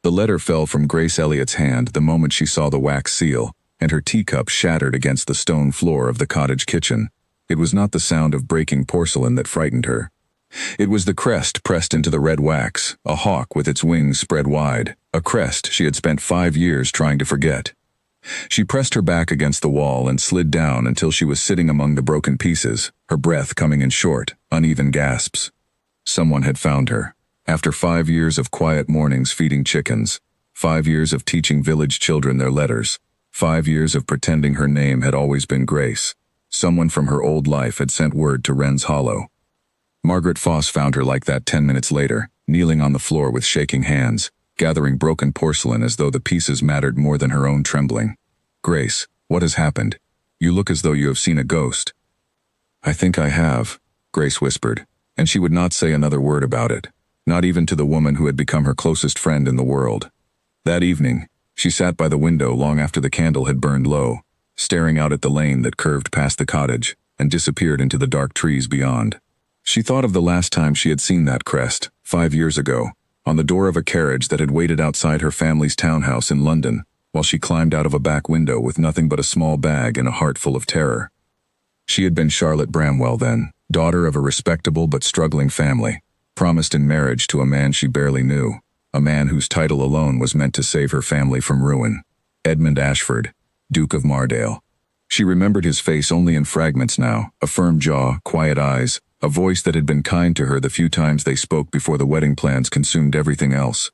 The letter fell from Grace Elliott's hand the moment she saw the wax seal, and her teacup shattered against the stone floor of the cottage kitchen. It was not the sound of breaking porcelain that frightened her. It was the crest pressed into the red wax, a hawk with its wings spread wide, a crest she had spent 5 years trying to forget. She pressed her back against the wall and slid down until she was sitting among the broken pieces, her breath coming in short, uneven gasps. Someone had found her. After 5 years of quiet mornings feeding chickens, 5 years of teaching village children their letters, 5 years of pretending her name had always been Grace, someone from her old life had sent word to Wren's Hollow. Margaret Foss found her like that 10 minutes later, kneeling on the floor with shaking hands, gathering broken porcelain as though the pieces mattered more than her own trembling. "Grace, what has happened? You look as though you have seen a ghost." "I think I have," Grace whispered, and she would not say another word about it, not even to the woman who had become her closest friend in the world. That evening, she sat by the window long after the candle had burned low, staring out at the lane that curved past the cottage and disappeared into the dark trees beyond. She thought of the last time she had seen that crest, 5 years ago, on the door of a carriage that had waited outside her family's townhouse in London, while she climbed out of a back window with nothing but a small bag and a heart full of terror. She had been Charlotte Bramwell then, daughter of a respectable but struggling family, promised in marriage to a man she barely knew, a man whose title alone was meant to save her family from ruin. Edmund Ashford, Duke of Mardale. She remembered his face only in fragments now, a firm jaw, quiet eyes, a voice that had been kind to her the few times they spoke before the wedding plans consumed everything else.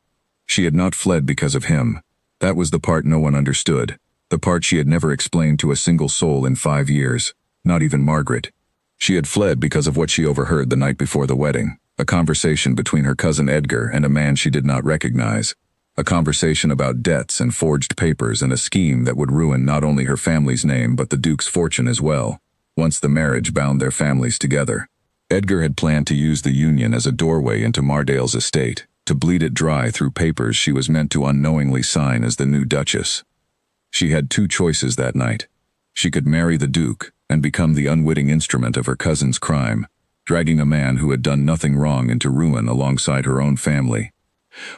She had not fled because of him. That was the part no one understood, the part she had never explained to a single soul in 5 years, not even Margaret. She had fled because of what she overheard the night before the wedding, a conversation between her cousin Edgar and a man she did not recognize, a conversation about debts and forged papers and a scheme that would ruin not only her family's name but the Duke's fortune as well, once the marriage bound their families together. Edgar had planned to use the union as a doorway into Mardale's estate, to bleed it dry through papers she was meant to unknowingly sign as the new Duchess. She had 2 choices that night. She could marry the Duke and become the unwitting instrument of her cousin's crime, dragging a man who had done nothing wrong into ruin alongside her own family.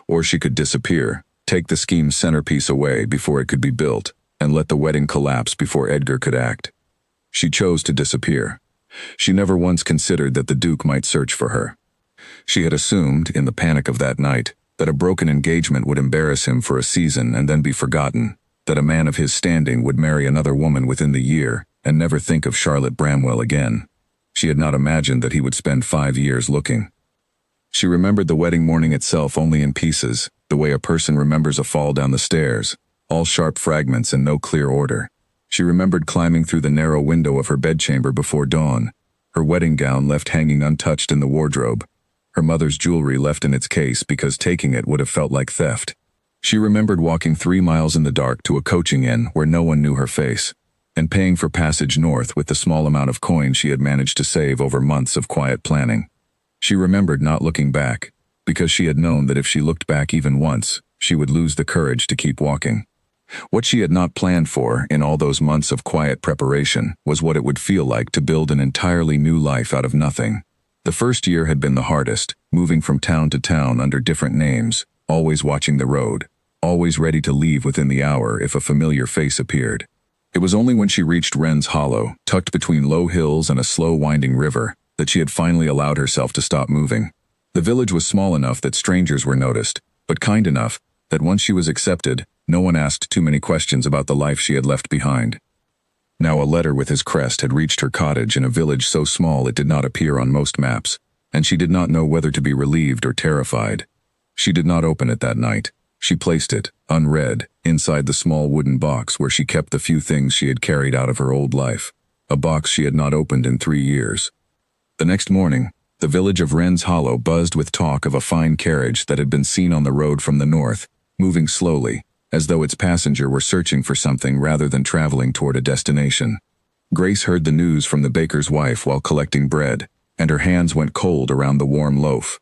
Or she could disappear, take the scheme's centerpiece away before it could be built, and let the wedding collapse before Edgar could act. She chose to disappear. She never once considered that the Duke might search for her. She had assumed, in the panic of that night, that a broken engagement would embarrass him for a season and then be forgotten, that a man of his standing would marry another woman within the year and never think of Charlotte Bramwell again. She had not imagined that he would spend 5 years looking. She remembered the wedding morning itself only in pieces, the way a person remembers a fall down the stairs, all sharp fragments and no clear order. She remembered climbing through the narrow window of her bedchamber before dawn, her wedding gown left hanging untouched in the wardrobe, her mother's jewelry left in its case because taking it would have felt like theft. She remembered walking 3 miles in the dark to a coaching inn where no one knew her face, and paying for passage north with the small amount of coin she had managed to save over months of quiet planning. She remembered not looking back, because she had known that if she looked back even once, she would lose the courage to keep walking. What she had not planned for in all those months of quiet preparation was what it would feel like to build an entirely new life out of nothing. The first year had been the hardest, moving from town to town under different names, always watching the road, always ready to leave within the hour if a familiar face appeared. It was only when she reached Wren's Hollow, tucked between low hills and a slow winding river, that she had finally allowed herself to stop moving. The village was small enough that strangers were noticed, but kind enough that once she was accepted, no one asked too many questions about the life she had left behind. Now a letter with his crest had reached her cottage in a village so small it did not appear on most maps, and she did not know whether to be relieved or terrified. She did not open it that night. She placed it, unread, inside the small wooden box where she kept the few things she had carried out of her old life, a box she had not opened in 3 years. The next morning, the village of Wren's Hollow buzzed with talk of a fine carriage that had been seen on the road from the north, moving slowly, as though its passenger were searching for something rather than traveling toward a destination. Grace heard the news from the baker's wife while collecting bread, and her hands went cold around the warm loaf.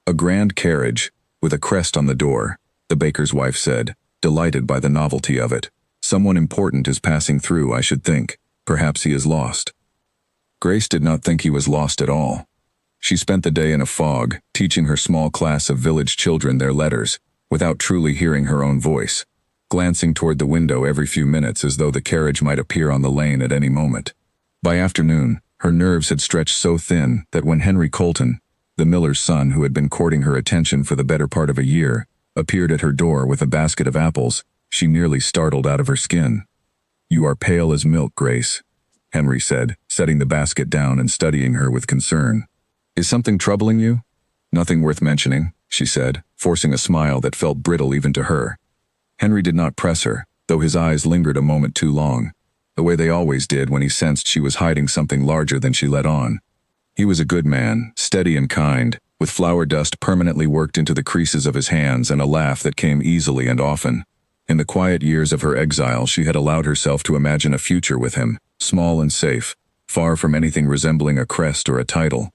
A grand carriage, with a crest on the door, the baker's wife said, delighted by the novelty of it. Someone important is passing through, I should think. Perhaps he is lost. Grace did not think he was lost at all. She spent the day in a fog, teaching her small class of village children their letters, without truly hearing her own voice, glancing toward the window every few minutes as though the carriage might appear on the lane at any moment. By afternoon, her nerves had stretched so thin that when Henry Colton, the miller's son who had been courting her attention for the better part of a year, appeared at her door with a basket of apples, she nearly startled out of her skin. "You are pale as milk, Grace," Henry said, setting the basket down and studying her with concern. "Is something troubling you?" "Nothing worth mentioning," she said, forcing a smile that felt brittle even to her. Henry did not press her, though his eyes lingered a moment too long, the way they always did when he sensed she was hiding something larger than she let on. He was a good man, steady and kind, with flour dust permanently worked into the creases of his hands and a laugh that came easily and often. In the quiet years of her exile, she had allowed herself to imagine a future with him, small and safe, far from anything resembling a crest or a title.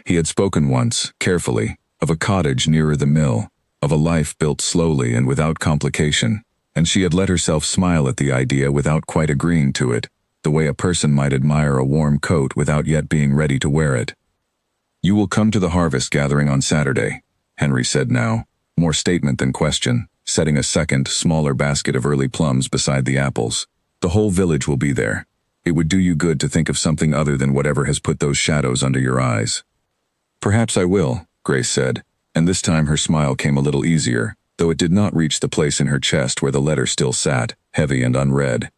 He had spoken once, carefully, of a cottage nearer the mill, of a life built slowly and without complication, and she had let herself smile at the idea without quite agreeing to it, the way a person might admire a warm coat without yet being ready to wear it. "You will come to the harvest gathering on Saturday," Henry said now, more statement than question, setting a second, smaller basket of early plums beside the apples. "The whole village will be there. It would do you good to think of something other than whatever has put those shadows under your eyes." "Perhaps I will," Grace said, and this time her smile came a little easier, though it did not reach the place in her chest where the letter still sat, heavy and unread.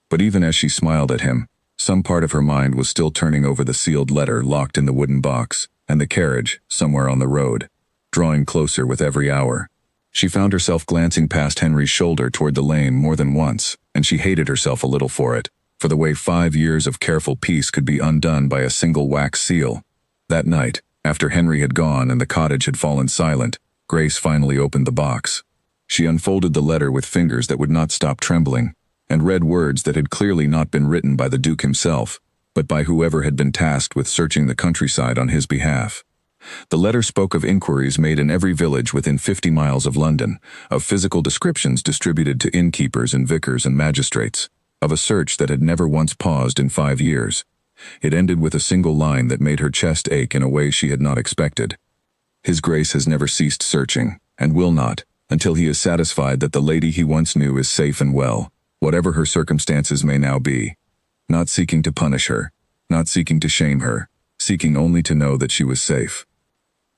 But even as she smiled at him, some part of her mind was still turning over the sealed letter locked in the wooden box, and the carriage, somewhere on the road, drawing closer with every hour. She found herself glancing past Henry's shoulder toward the lane more than once, and she hated herself a little for it, for the way 5 years of careful peace could be undone by a single wax seal. That night, after Henry had gone and the cottage had fallen silent, Grace finally opened the box. She unfolded the letter with fingers that would not stop trembling, and read words that had clearly not been written by the Duke himself, but by whoever had been tasked with searching the countryside on his behalf. The letter spoke of inquiries made in every village within 50 miles of London, of physical descriptions distributed to innkeepers and vicars and magistrates, of a search that had never once paused in 5 years. It ended with a single line that made her chest ache in a way she had not expected. "His Grace has never ceased searching, and will not, until he is satisfied that the lady he once knew is safe and well, whatever her circumstances may now be. Not seeking to punish her, not seeking to shame her, seeking only to know that she was safe."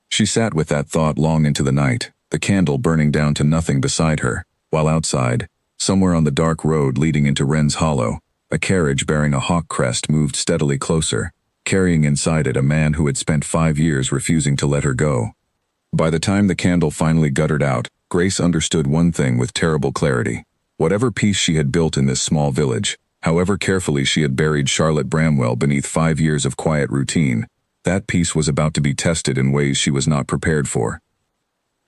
She sat with that thought long into the night, the candle burning down to nothing beside her, while outside, somewhere on the dark road leading into Wren's Hollow, a carriage bearing a hawk crest moved steadily closer, carrying inside it a man who had spent 5 years refusing to let her go. By the time the candle finally guttered out, Grace understood one thing with terrible clarity. Whatever peace she had built in this small village, however carefully she had buried Charlotte Bramwell beneath 5 years of quiet routine, that peace was about to be tested in ways she was not prepared for.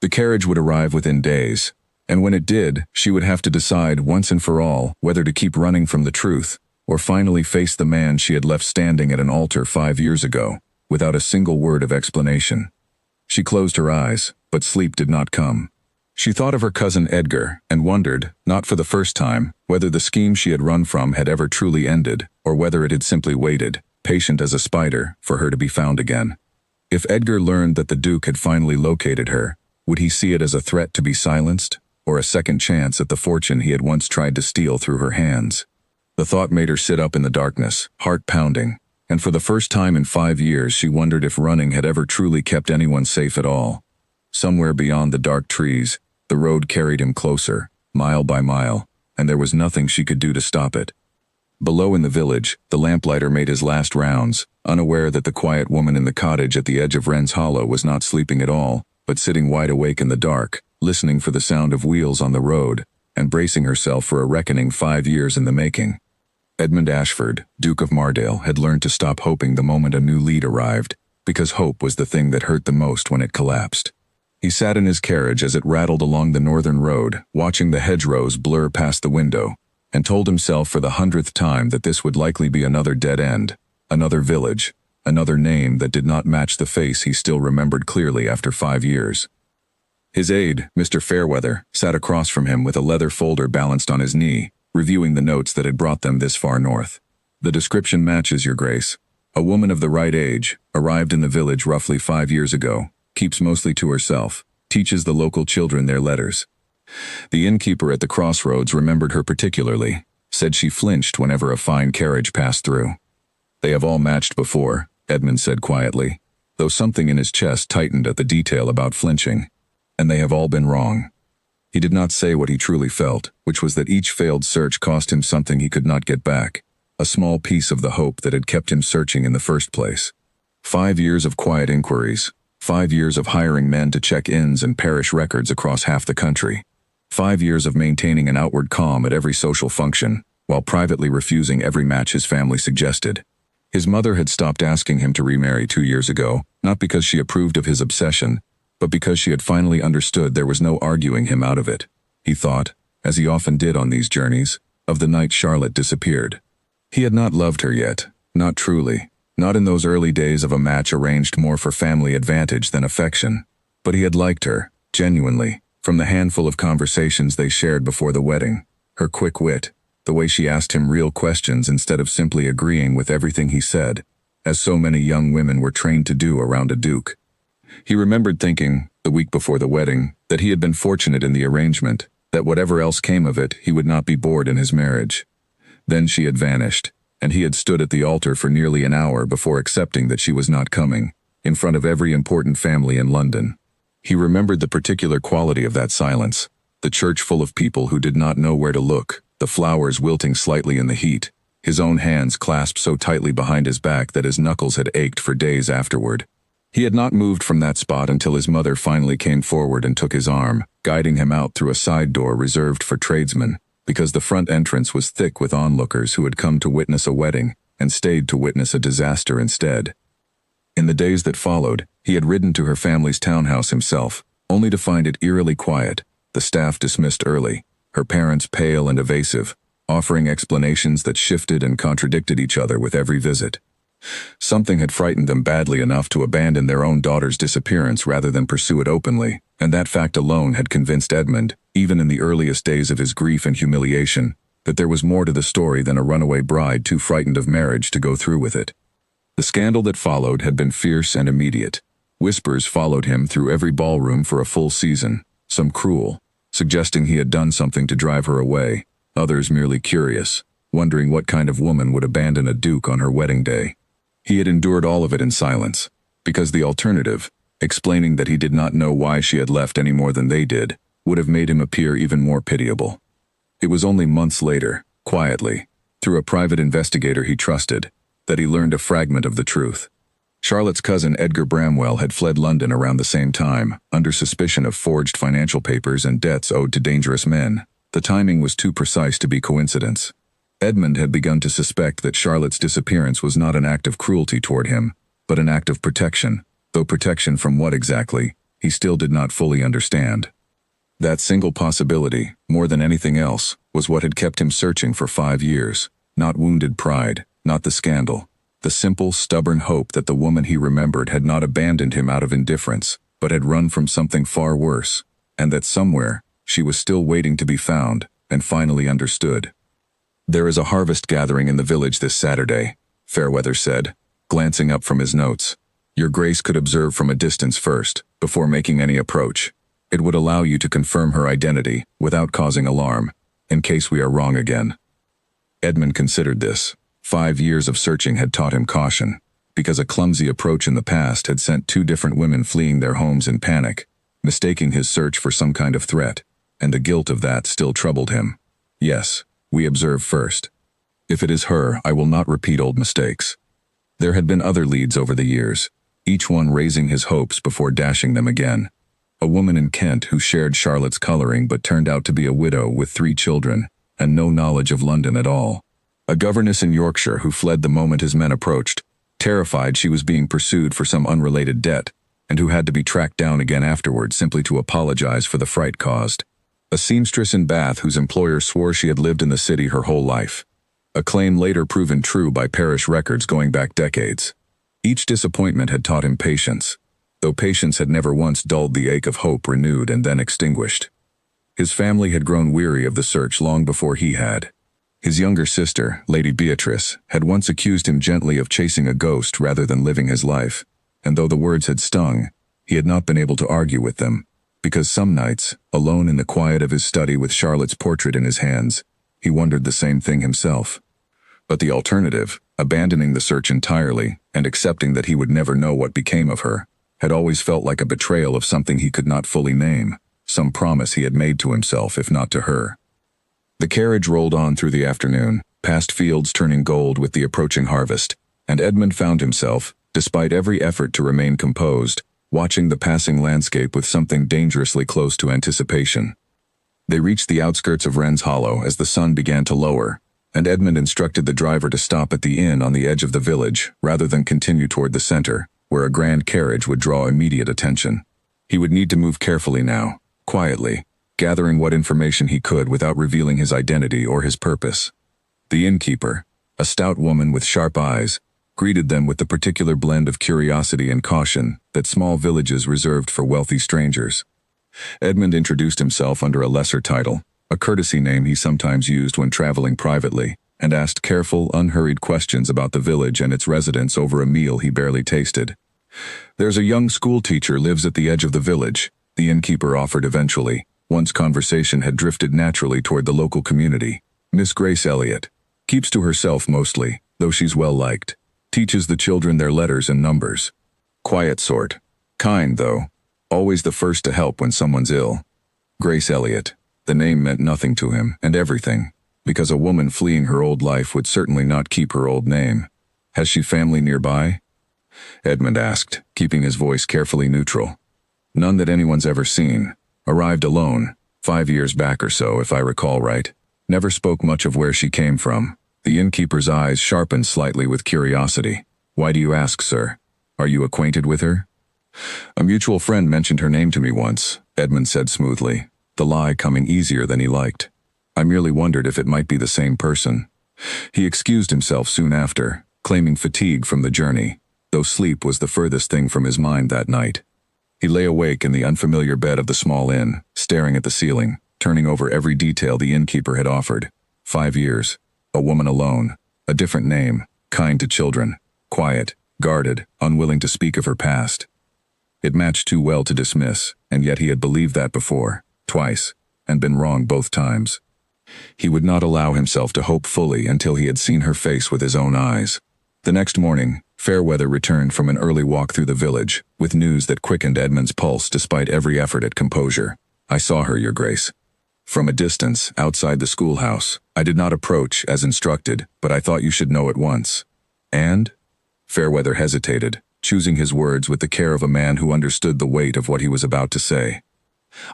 The carriage would arrive within days, and when it did, she would have to decide once and for all whether to keep running from the truth, or finally face the man she had left standing at an altar 5 years ago, without a single word of explanation. She closed her eyes, but sleep did not come. She thought of her cousin Edgar, and wondered, not for the first time, whether the scheme she had run from had ever truly ended, or whether it had simply waited, patient as a spider, for her to be found again. If Edgar learned that the Duke had finally located her, would he see it as a threat to be silenced, or a second chance at the fortune he had once tried to steal through her hands? The thought made her sit up in the darkness, heart pounding, and for the first time in 5 years she wondered if running had ever truly kept anyone safe at all. Somewhere beyond the dark trees, the road carried him closer, mile by mile, and there was nothing she could do to stop it. Below in the village, the lamplighter made his last rounds, unaware that the quiet woman in the cottage at the edge of Wren's Hollow was not sleeping at all, but sitting wide awake in the dark, listening for the sound of wheels on the road, and bracing herself for a reckoning 5 years in the making. Edmund Ashford, Duke of Mardale, had learned to stop hoping the moment a new lead arrived, because hope was the thing that hurt the most when it collapsed. He sat in his carriage as it rattled along the northern road, watching the hedgerows blur past the window, and told himself for the 100th time that this would likely be another dead end, another village, another name that did not match the face he still remembered clearly after 5 years. His aide, Mr. Fairweather, sat across from him with a leather folder balanced on his knee, reviewing the notes that had brought them this far north. "The description matches, Your Grace. A woman of the right age, arrived in the village roughly 5 years ago, keeps mostly to herself, teaches the local children their letters. The innkeeper at the crossroads remembered her particularly, said she flinched whenever a fine carriage passed through. They have all matched before, Edmund said quietly, though something in his chest tightened at the detail about flinching. And they have all been wrong. He did not say what he truly felt, which was that each failed search cost him something he could not get back, a small piece of the hope that had kept him searching in the first place. 5 years of quiet inquiries, 5 years of hiring men to check inns and parish records across half the country, 5 years of maintaining an outward calm at every social function, while privately refusing every match his family suggested. His mother had stopped asking him to remarry 2 years ago, not because she approved of his obsession, but because she had finally understood there was no arguing him out of it. He thought, as he often did on these journeys, of the night Charlotte disappeared. He had not loved her yet, not truly, not in those early days of a match arranged more for family advantage than affection, but he had liked her, genuinely, from the handful of conversations they shared before the wedding, her quick wit, the way she asked him real questions instead of simply agreeing with everything he said, as so many young women were trained to do around a duke. He remembered thinking, the week before the wedding, that he had been fortunate in the arrangement, that whatever else came of it, he would not be bored in his marriage. Then she had vanished, and he had stood at the altar for nearly an hour before accepting that she was not coming, in front of every important family in London. He remembered the particular quality of that silence, the church full of people who did not know where to look, the flowers wilting slightly in the heat, his own hands clasped so tightly behind his back that his knuckles had ached for days afterward. He had not moved from that spot until his mother finally came forward and took his arm, guiding him out through a side door reserved for tradesmen, because the front entrance was thick with onlookers who had come to witness a wedding and stayed to witness a disaster instead. In the days that followed, he had ridden to her family's townhouse himself, only to find it eerily quiet, the staff dismissed early, her parents pale and evasive, offering explanations that shifted and contradicted each other with every visit. Something had frightened them badly enough to abandon their own daughter's disappearance rather than pursue it openly, and that fact alone had convinced Edmund, even in the earliest days of his grief and humiliation, that there was more to the story than a runaway bride too frightened of marriage to go through with it. The scandal that followed had been fierce and immediate. Whispers followed him through every ballroom for a full season, some cruel, suggesting he had done something to drive her away, others merely curious, wondering what kind of woman would abandon a duke on her wedding day. He had endured all of it in silence, because the alternative, explaining that he did not know why she had left any more than they did, would have made him appear even more pitiable. It was only months later, quietly, through a private investigator he trusted, that he learned a fragment of the truth. Charlotte's cousin Edgar Bramwell had fled London around the same time, under suspicion of forged financial papers and debts owed to dangerous men. The timing was too precise to be coincidence. Edmund had begun to suspect that Charlotte's disappearance was not an act of cruelty toward him, but an act of protection, though protection from what exactly, he still did not fully understand. That single possibility, more than anything else, was what had kept him searching for 5 years, not wounded pride, not the scandal, the simple, stubborn hope that the woman he remembered had not abandoned him out of indifference, but had run from something far worse, and that somewhere, she was still waiting to be found, and finally understood. "There is a harvest gathering in the village this Saturday," Fairweather said, glancing up from his notes. "Your Grace could observe from a distance first, before making any approach. It would allow you to confirm her identity, without causing alarm, in case we are wrong again." Edmund considered this. 5 years of searching had taught him caution, because a clumsy approach in the past had sent 2 different women fleeing their homes in panic, mistaking his search for some kind of threat, and the guilt of that still troubled him. "Yes, we observe first. If it is her, I will not repeat old mistakes." There had been other leads over the years, each one raising his hopes before dashing them again. A woman in Kent who shared Charlotte's coloring but turned out to be a widow with 3 children, and no knowledge of London at all. A governess in Yorkshire who fled the moment his men approached, terrified she was being pursued for some unrelated debt, and who had to be tracked down again afterward simply to apologize for the fright caused. A seamstress in Bath whose employer swore she had lived in the city her whole life. A claim later proven true by parish records going back decades. Each disappointment had taught him patience, though patience had never once dulled the ache of hope renewed and then extinguished. His family had grown weary of the search long before he had. His younger sister, Lady Beatrice, had once accused him gently of chasing a ghost rather than living his life, and though the words had stung, he had not been able to argue with them. Because some nights, alone in the quiet of his study with Charlotte's portrait in his hands, he wondered the same thing himself. But the alternative, abandoning the search entirely and accepting that he would never know what became of her, had always felt like a betrayal of something he could not fully name, some promise he had made to himself if not to her. The carriage rolled on through the afternoon, past fields turning gold with the approaching harvest, and Edmund found himself, despite every effort to remain composed, watching the passing landscape with something dangerously close to anticipation. They reached the outskirts of Wren's Hollow as the sun began to lower, and Edmund instructed the driver to stop at the inn on the edge of the village rather than continue toward the center, where a grand carriage would draw immediate attention. He would need to move carefully now, quietly, gathering what information he could without revealing his identity or his purpose. The innkeeper, a stout woman with sharp eyes, greeted them with the particular blend of curiosity and caution that small villages reserved for wealthy strangers. Edmund introduced himself under a lesser title, a courtesy name he sometimes used when traveling privately, and asked careful, unhurried questions about the village and its residents over a meal he barely tasted. "There's a young schoolteacher lives at the edge of the village," the innkeeper offered eventually, once conversation had drifted naturally toward the local community. "Miss Grace Elliott. Keeps to herself mostly, though she's well liked. Teaches the children their letters and numbers. Quiet sort. Kind, though. Always the first to help when someone's ill." Grace Elliott. The name meant nothing to him, and everything, because a woman fleeing her old life would certainly not keep her old name. "Has she family nearby?" Edmund asked, keeping his voice carefully neutral. "None that anyone's ever seen. Arrived alone, 5 years back or so, if I recall right. Never spoke much of where she came from." The innkeeper's eyes sharpened slightly with curiosity. "Why do you ask, sir? Are you acquainted with her?" "A mutual friend mentioned her name to me once," Edmund said smoothly, the lie coming easier than he liked. "I merely wondered if it might be the same person." He excused himself soon after, claiming fatigue from the journey, though sleep was the furthest thing from his mind that night. He lay awake in the unfamiliar bed of the small inn, staring at the ceiling, turning over every detail the innkeeper had offered. 5 years. A woman alone. A different name. Kind to children. Quiet. Guarded. Unwilling to speak of her past. It matched too well to dismiss, and yet he had believed that before, twice, and been wrong both times. He would not allow himself to hope fully until he had seen her face with his own eyes. The next morning, Fairweather returned from an early walk through the village, with news that quickened Edmund's pulse despite every effort at composure. "I saw her, Your Grace. From a distance, outside the schoolhouse. I did not approach, as instructed, but I thought you should know at once." "And?" Fairweather hesitated, choosing his words with the care of a man who understood the weight of what he was about to say.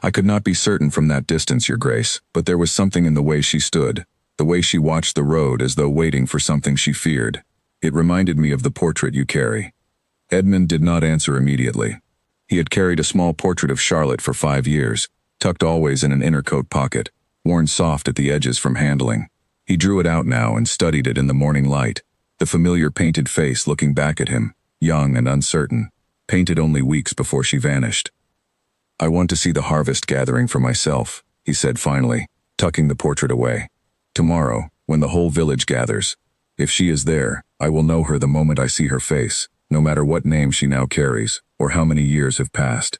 "I could not be certain from that distance, Your Grace, but there was something in the way she stood, the way she watched the road as though waiting for something she feared. It reminded me of the portrait you carry." Edmund did not answer immediately. He had carried a small portrait of Charlotte for 5 years, tucked always in an inner coat pocket, worn soft at the edges from handling. He drew it out now and studied it in the morning light, the familiar painted face looking back at him, young and uncertain, painted only weeks before she vanished. "I want to see the harvest gathering for myself," he said finally, tucking the portrait away. "Tomorrow, when the whole village gathers. If she is there, I will know her the moment I see her face, no matter what name she now carries, or how many years have passed."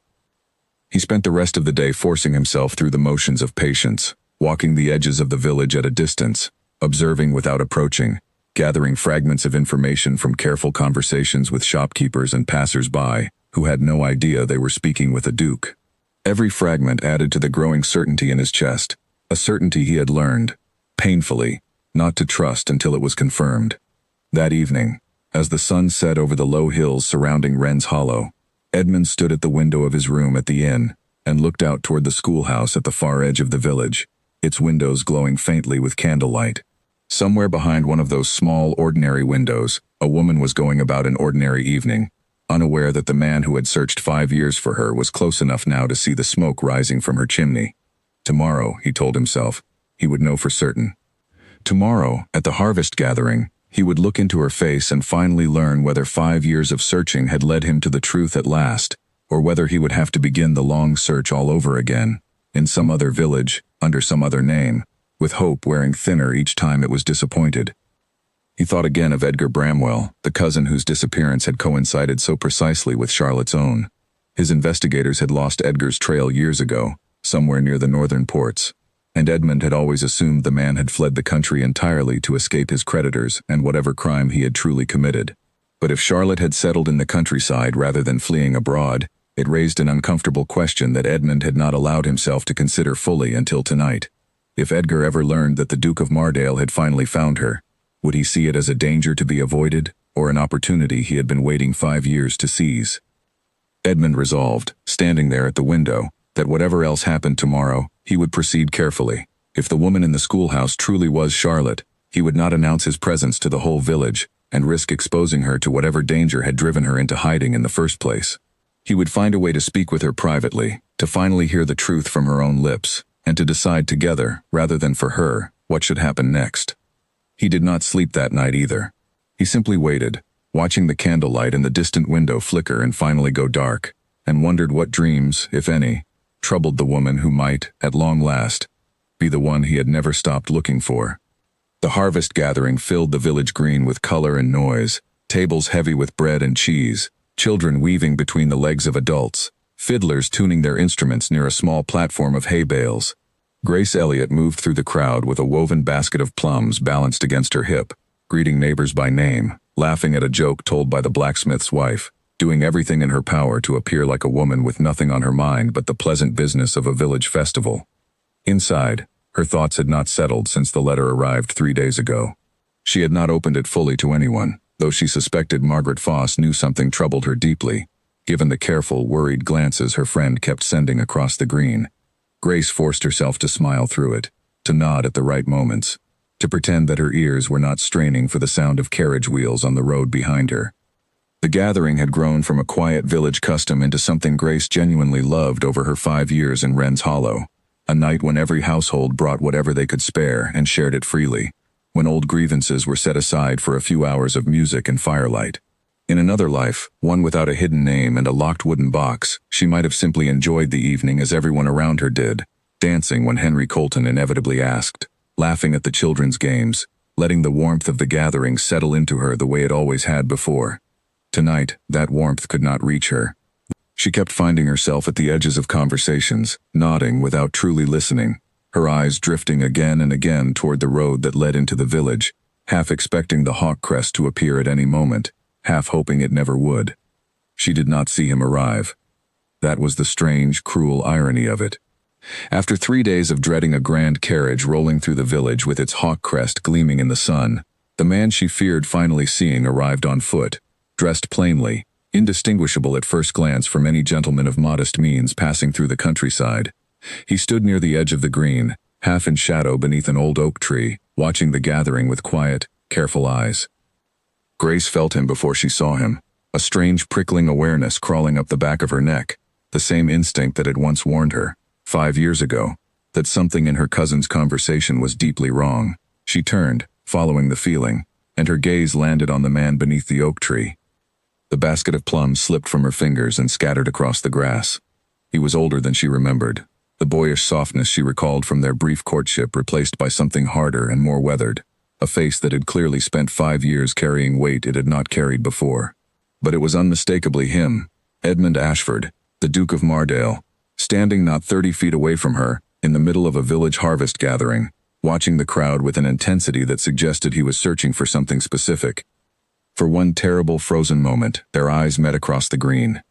He spent the rest of the day forcing himself through the motions of patience, walking the edges of the village at a distance, observing without approaching, gathering fragments of information from careful conversations with shopkeepers and passers-by who had no idea they were speaking with a duke. Every fragment added to the growing certainty in his chest, a certainty he had learned, painfully, not to trust until it was confirmed. That evening, as the sun set over the low hills surrounding Wren's Hollow, Edmund stood at the window of his room at the inn and looked out toward the schoolhouse at the far edge of the village, its windows glowing faintly with candlelight. Somewhere behind one of those small, ordinary windows, a woman was going about an ordinary evening, unaware that the man who had searched 5 years for her was close enough now to see the smoke rising from her chimney. Tomorrow, he told himself, he would know for certain. Tomorrow, at the harvest gathering, he would look into her face and finally learn whether 5 years of searching had led him to the truth at last, or whether he would have to begin the long search all over again, in some other village, under some other name, with hope wearing thinner each time it was disappointed. He thought again of Edgar Bramwell, the cousin whose disappearance had coincided so precisely with Charlotte's own. His investigators had lost Edgar's trail years ago, somewhere near the northern ports, and Edmund had always assumed the man had fled the country entirely to escape his creditors and whatever crime he had truly committed. But if Charlotte had settled in the countryside rather than fleeing abroad, it raised an uncomfortable question that Edmund had not allowed himself to consider fully until tonight. If Edgar ever learned that the Duke of Mardale had finally found her, would he see it as a danger to be avoided, or an opportunity he had been waiting 5 years to seize? Edmund resolved, standing there at the window, that whatever else happened tomorrow, he would proceed carefully. If the woman in the schoolhouse truly was Charlotte, he would not announce his presence to the whole village and risk exposing her to whatever danger had driven her into hiding in the first place. He would find a way to speak with her privately, to finally hear the truth from her own lips, and to decide together, rather than for her, what should happen next. He did not sleep that night either. He simply waited, watching the candlelight in the distant window flicker and finally go dark, and wondered what dreams, if any, troubled the woman who might, at long last, be the one he had never stopped looking for. The harvest gathering filled the village green with color and noise, tables heavy with bread and cheese, children weaving between the legs of adults, fiddlers tuning their instruments near a small platform of hay bales. Grace Elliott moved through the crowd with a woven basket of plums balanced against her hip, greeting neighbors by name, laughing at a joke told by the blacksmith's wife, doing everything in her power to appear like a woman with nothing on her mind but the pleasant business of a village festival. Inside, her thoughts had not settled since the letter arrived 3 days ago. She had not opened it fully to anyone, though she suspected Margaret Foss knew something troubled her deeply, given the careful, worried glances her friend kept sending across the green. Grace forced herself to smile through it, to nod at the right moments, to pretend that her ears were not straining for the sound of carriage wheels on the road behind her. The gathering had grown from a quiet village custom into something Grace genuinely loved over her 5 years in Wren's Hollow, a night when every household brought whatever they could spare and shared it freely, when old grievances were set aside for a few hours of music and firelight. In another life, one without a hidden name and a locked wooden box, she might have simply enjoyed the evening as everyone around her did, dancing when Henry Colton inevitably asked, laughing at the children's games, letting the warmth of the gathering settle into her the way it always had before. Tonight, that warmth could not reach her. She kept finding herself at the edges of conversations, nodding without truly listening, her eyes drifting again and again toward the road that led into the village, half expecting the hawk crest to appear at any moment, half hoping it never would. She did not see him arrive. That was the strange, cruel irony of it. After 3 days of dreading a grand carriage rolling through the village with its hawk crest gleaming in the sun, the man she feared finally seeing arrived on foot, dressed plainly, indistinguishable at first glance from any gentleman of modest means passing through the countryside. He stood near the edge of the green, half in shadow beneath an old oak tree, watching the gathering with quiet, careful eyes. Grace felt him before she saw him, a strange prickling awareness crawling up the back of her neck, the same instinct that had once warned her, 5 years ago, that something in her cousin's conversation was deeply wrong. She turned, following the feeling, and her gaze landed on the man beneath the oak tree. The basket of plums slipped from her fingers and scattered across the grass. He was older than she remembered, the boyish softness she recalled from their brief courtship replaced by something harder and more weathered, a face that had clearly spent 5 years carrying weight it had not carried before. But it was unmistakably him, Edmund Ashford, the Duke of Mardale, standing not 30 feet away from her, in the middle of a village harvest gathering, watching the crowd with an intensity that suggested he was searching for something specific. For one terrible frozen moment, their eyes met across the green.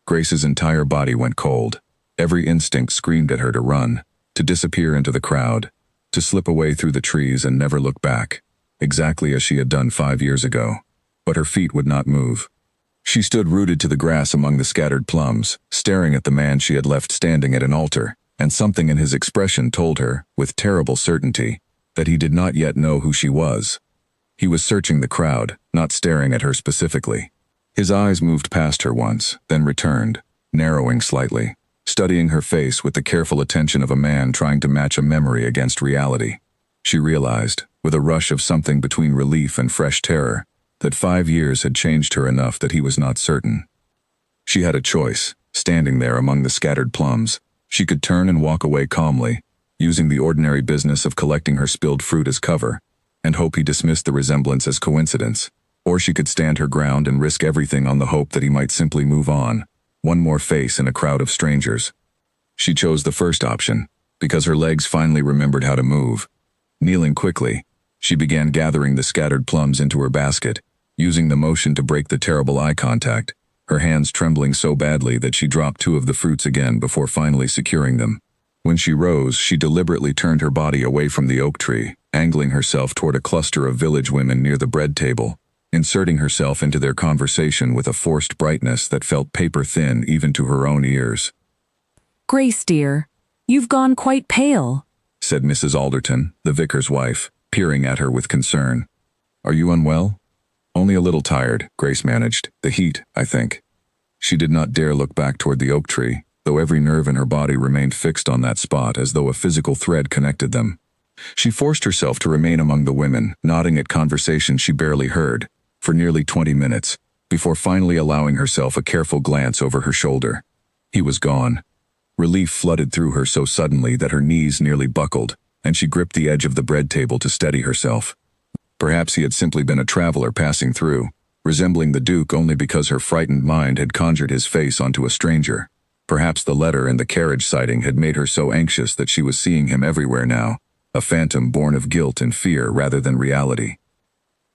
Grace's entire body went cold. Every instinct screamed at her to run, to disappear into the crowd, to slip away through the trees and never look back, exactly as she had done 5 years ago. But her feet would not move. She stood rooted to the grass among the scattered plums, staring at the man she had left standing at an altar, and something in his expression told her, with terrible certainty, that he did not yet know who she was. He was searching the crowd, not staring at her specifically. His eyes moved past her once, then returned, narrowing slightly, studying her face with the careful attention of a man trying to match a memory against reality. She realized, with a rush of something between relief and fresh terror, that 5 years had changed her enough that he was not certain. She had a choice, standing there among the scattered plums. She could turn and walk away calmly, using the ordinary business of collecting her spilled fruit as cover, and hope he dismissed the resemblance as coincidence. Or she could stand her ground and risk everything on the hope that he might simply move on, One more face in a crowd of strangers. She chose the first option, because her legs finally remembered how to move. Kneeling quickly, she began gathering the scattered plums into her basket, using the motion to break the terrible eye contact, her hands trembling so badly that she dropped two of the fruits again before finally securing them. When she rose, she deliberately turned her body away from the oak tree, angling herself toward a cluster of village women near the bread table, inserting herself into their conversation with a forced brightness that felt paper-thin even to her own ears. "Grace, dear, you've gone quite pale," said Mrs. Alderton, the vicar's wife, peering at her with concern. "Are you unwell?" "Only a little tired," Grace managed. "The heat, I think." She did not dare look back toward the oak tree, though every nerve in her body remained fixed on that spot as though a physical thread connected them. She forced herself to remain among the women, nodding at conversations she barely heard, for nearly 20 minutes, before finally allowing herself a careful glance over her shoulder. He was gone. Relief flooded through her so suddenly that her knees nearly buckled, and she gripped the edge of the bread table to steady herself. Perhaps he had simply been a traveler passing through, resembling the Duke only because her frightened mind had conjured his face onto a stranger. Perhaps the letter and the carriage sighting had made her so anxious that she was seeing him everywhere now, a phantom born of guilt and fear rather than reality.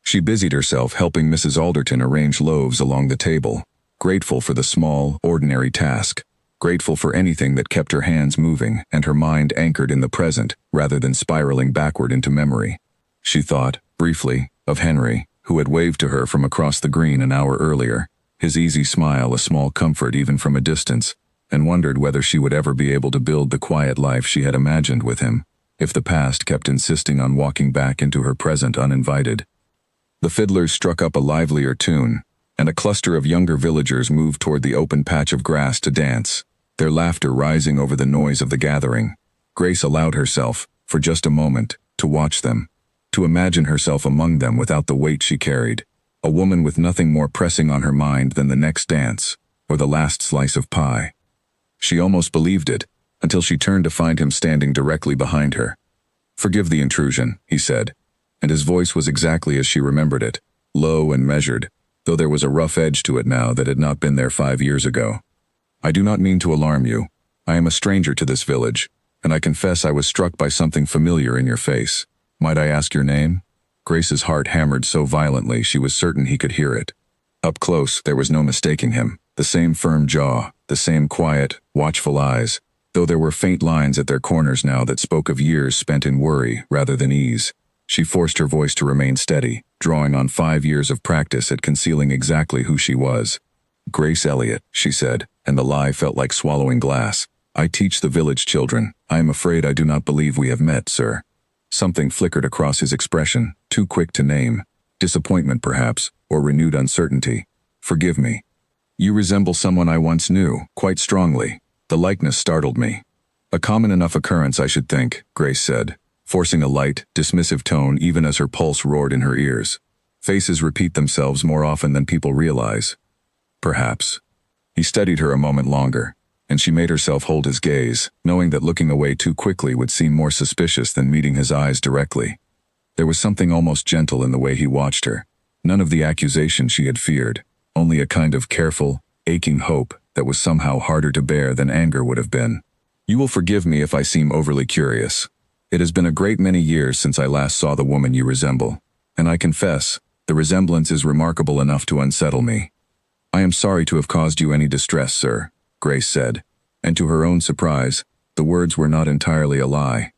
She busied herself helping Mrs. Alderton arrange loaves along the table, grateful for the small, ordinary task, grateful for anything that kept her hands moving and her mind anchored in the present rather than spiraling backward into memory. She thought, briefly, of Henry, who had waved to her from across the green an hour earlier, his easy smile a small comfort even from a distance, and wondered whether she would ever be able to build the quiet life she had imagined with him, if the past kept insisting on walking back into her present uninvited. The fiddlers struck up a livelier tune, and a cluster of younger villagers moved toward the open patch of grass to dance, their laughter rising over the noise of the gathering. Grace allowed herself, for just a moment, to watch them, to imagine herself among them without the weight she carried, a woman with nothing more pressing on her mind than the next dance, or the last slice of pie. She almost believed it, until she turned to find him standing directly behind her. "Forgive the intrusion," he said, and his voice was exactly as she remembered it, low and measured, though there was a rough edge to it now that had not been there 5 years ago. "I do not mean to alarm you. I am a stranger to this village, and I confess I was struck by something familiar in your face. Might I ask your name?" Grace's heart hammered so violently she was certain he could hear it. Up close, there was no mistaking him, the same firm jaw, the same quiet, watchful eyes, though there were faint lines at their corners now that spoke of years spent in worry rather than ease. She forced her voice to remain steady, drawing on 5 years of practice at concealing exactly who she was. "Grace Elliott," she said, and the lie felt like swallowing glass. "I teach the village children. I am afraid I do not believe we have met, sir." Something flickered across his expression, too quick to name. Disappointment, perhaps, or renewed uncertainty. "Forgive me. You resemble someone I once knew, quite strongly. The likeness startled me." "A common enough occurrence, I should think," Grace said, forcing a light, dismissive tone even as her pulse roared in her ears. "Faces repeat themselves more often than people realize." "Perhaps." He studied her a moment longer, and she made herself hold his gaze, knowing that looking away too quickly would seem more suspicious than meeting his eyes directly. There was something almost gentle in the way he watched her, none of the accusation she had feared, only a kind of careful, aching hope that was somehow harder to bear than anger would have been. "You will forgive me if I seem overly curious. It has been a great many years since I last saw the woman you resemble, and I confess, the resemblance is remarkable enough to unsettle me." "I am sorry to have caused you any distress, sir," Grace said, and to her own surprise, the words were not entirely a lie.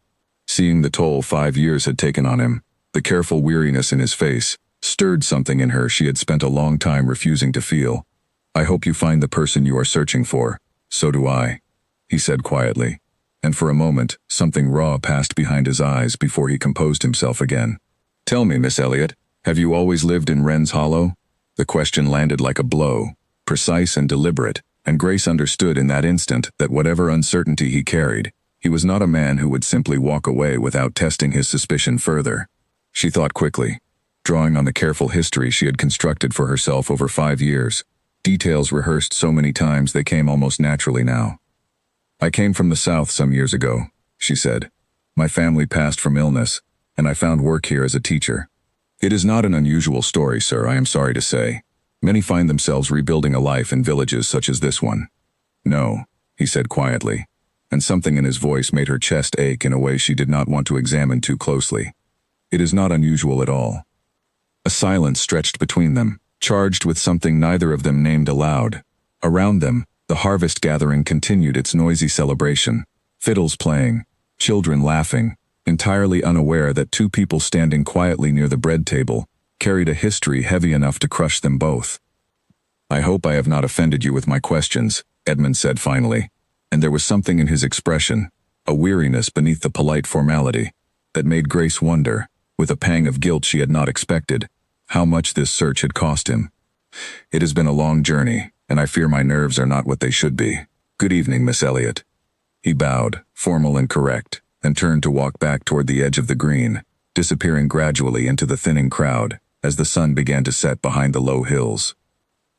Seeing the toll 5 years had taken on him, the careful weariness in his face, stirred something in her she had spent a long time refusing to feel. "I hope you find the person you are searching for. So do I," he said quietly, and for a moment, something raw passed behind his eyes before he composed himself again. "Tell me, Miss Elliott, have you always lived in Wren's Hollow?" The question landed like a blow, precise and deliberate, and Grace understood in that instant that whatever uncertainty he carried, he was not a man who would simply walk away without testing his suspicion further. She thought quickly, drawing on the careful history she had constructed for herself over 5 years, details rehearsed so many times they came almost naturally now. "I came from the South some years ago," she said. "My family passed from illness, and I found work here as a teacher. It is not an unusual story, sir, I am sorry to say. Many find themselves rebuilding a life in villages such as this one. "No," he said quietly, and something in his voice made her chest ache in a way she did not want to examine too closely. "It is not unusual at all." A silence stretched between them, charged with something neither of them named aloud. Around them, the harvest gathering continued its noisy celebration, fiddles playing, children laughing, entirely unaware that two people standing quietly near the bread table carried a history heavy enough to crush them both. "I hope I have not offended you with my questions," Edmund said finally, and there was something in his expression, a weariness beneath the polite formality, that made Grace wonder, with a pang of guilt she had not expected, how much this search had cost him. "It has been a long journey, and I fear my nerves are not what they should be. Good evening, Miss Elliot." He bowed, formal and correct, and turned to walk back toward the edge of the green, disappearing gradually into the thinning crowd as the sun began to set behind the low hills.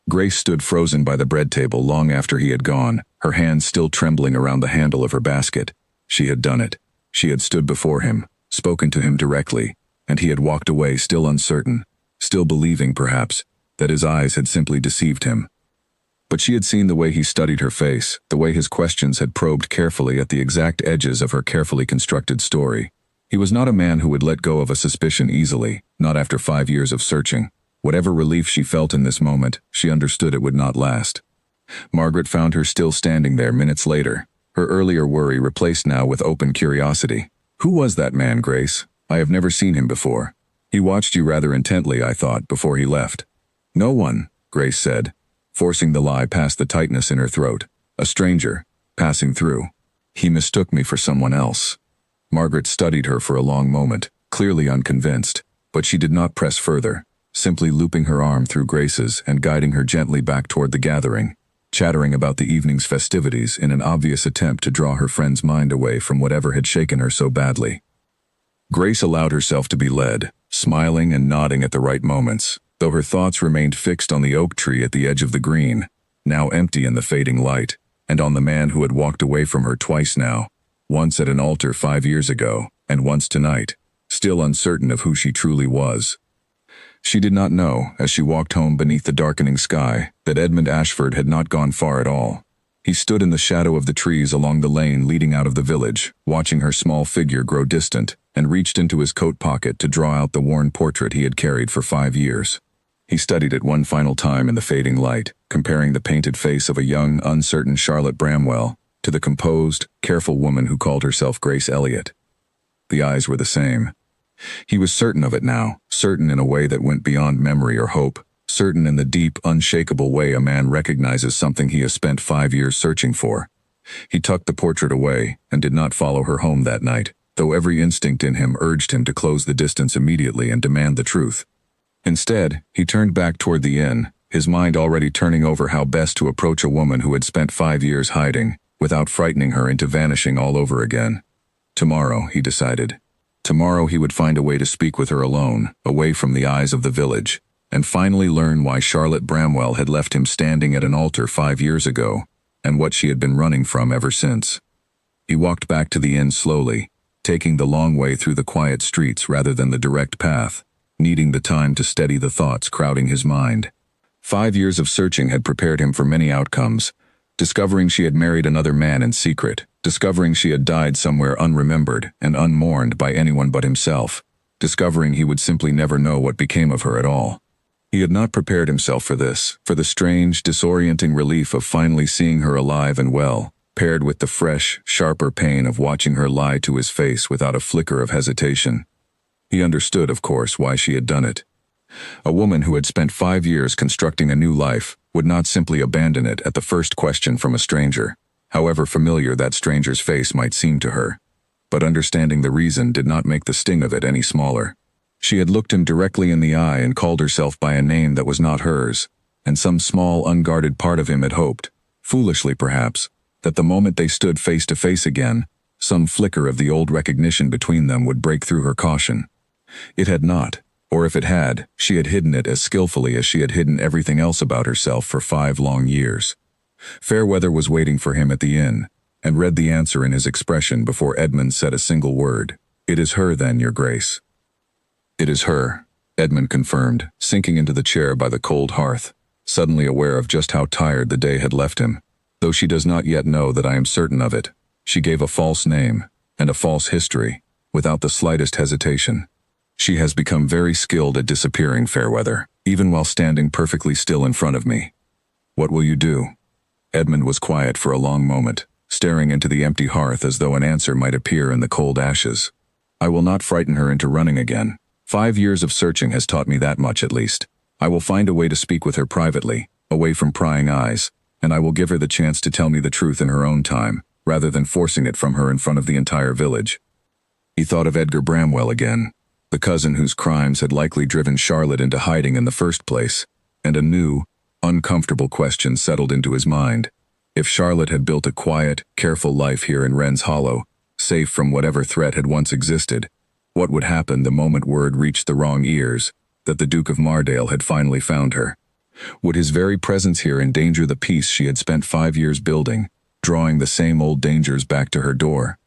Grace stood frozen by the bread table long after he had gone, her hands still trembling around the handle of her basket. She had done it. She had stood before him, spoken to him directly, and he had walked away still uncertain, still believing, perhaps, that his eyes had simply deceived him. But she had seen the way he studied her face, the way his questions had probed carefully at the exact edges of her carefully constructed story. He was not a man who would let go of a suspicion easily, not after 5 years of searching. Whatever relief she felt in this moment, she understood it would not last. Margaret found her still standing there minutes later, her earlier worry replaced now with open curiosity. "Who was that man, Grace? I have never seen him before. He watched you rather intently, I thought, before he left." "No one," Grace said, forcing the lie past the tightness in her throat. "A stranger, passing through. He mistook me for someone else." Margaret studied her for a long moment, clearly unconvinced, but she did not press further, simply looping her arm through Grace's and guiding her gently back toward the gathering, chattering about the evening's festivities in an obvious attempt to draw her friend's mind away from whatever had shaken her so badly. Grace allowed herself to be led, smiling and nodding at the right moments, though her thoughts remained fixed on the oak tree at the edge of the green, now empty in the fading light, and on the man who had walked away from her twice now, once at an altar 5 years ago, and once tonight, still uncertain of who she truly was. She did not know, as she walked home beneath the darkening sky, that Edmund Ashford had not gone far at all. He stood in the shadow of the trees along the lane leading out of the village, watching her small figure grow distant, and reached into his coat pocket to draw out the worn portrait he had carried for 5 years. He studied it one final time in the fading light, comparing the painted face of a young, uncertain Charlotte Bramwell to the composed, careful woman who called herself Grace Elliot. The eyes were the same. He was certain of it now, certain in a way that went beyond memory or hope, certain in the deep, unshakable way a man recognizes something he has spent 5 years searching for. He tucked the portrait away and did not follow her home that night, though every instinct in him urged him to close the distance immediately and demand the truth. Instead, he turned back toward the inn, his mind already turning over how best to approach a woman who had spent 5 years hiding, without frightening her into vanishing all over again. Tomorrow, he decided. Tomorrow he would find a way to speak with her alone, away from the eyes of the village, and finally learn why Charlotte Bramwell had left him standing at an altar 5 years ago, and what she had been running from ever since. He walked back to the inn slowly, taking the long way through the quiet streets rather than the direct path, needing the time to steady the thoughts crowding his mind. 5 years of searching had prepared him for many outcomes, discovering she had married another man in secret, discovering she had died somewhere unremembered and unmourned by anyone but himself, discovering he would simply never know what became of her at all. He had not prepared himself for this, for the strange, disorienting relief of finally seeing her alive and well, paired with the fresh, sharper pain of watching her lie to his face without a flicker of hesitation. He understood, of course, why she had done it. A woman who had spent 5 years constructing a new life would not simply abandon it at the first question from a stranger, however familiar that stranger's face might seem to her. But understanding the reason did not make the sting of it any smaller. She had looked him directly in the eye and called herself by a name that was not hers, and some small, unguarded part of him had hoped, foolishly perhaps, that the moment they stood face to face again, some flicker of the old recognition between them would break through her caution. It had not, or if it had, she had hidden it as skillfully as she had hidden everything else about herself for 5 long years. Fairweather was waiting for him at the inn, and read the answer in his expression before Edmund said a single word. "It is her then, your grace." "It is her," Edmund confirmed, sinking into the chair by the cold hearth, suddenly aware of just how tired the day had left him. though she does not yet know that I am certain of it. She gave a false name and a false history, without the slightest hesitation. She has become very skilled at disappearing, Fairweather, even while standing perfectly still in front of me. What will you do? Edmund was quiet for a long moment, staring into the empty hearth as though an answer might appear in the cold ashes. I will not frighten her into running again. 5 years of searching has taught me that much at least. I will find a way to speak with her privately, away from prying eyes, and I will give her the chance to tell me the truth in her own time, rather than forcing it from her in front of the entire village. He thought of Edgar Bramwell again, the cousin whose crimes had likely driven Charlotte into hiding in the first place, and a new, uncomfortable question settled into his mind. If Charlotte had built a quiet, careful life here in Wren's Hollow, safe from whatever threat had once existed, what would happen the moment word reached the wrong ears that the Duke of Mardale had finally found her? Would his very presence here endanger the peace she had spent 5 years building, drawing the same old dangers back to her door?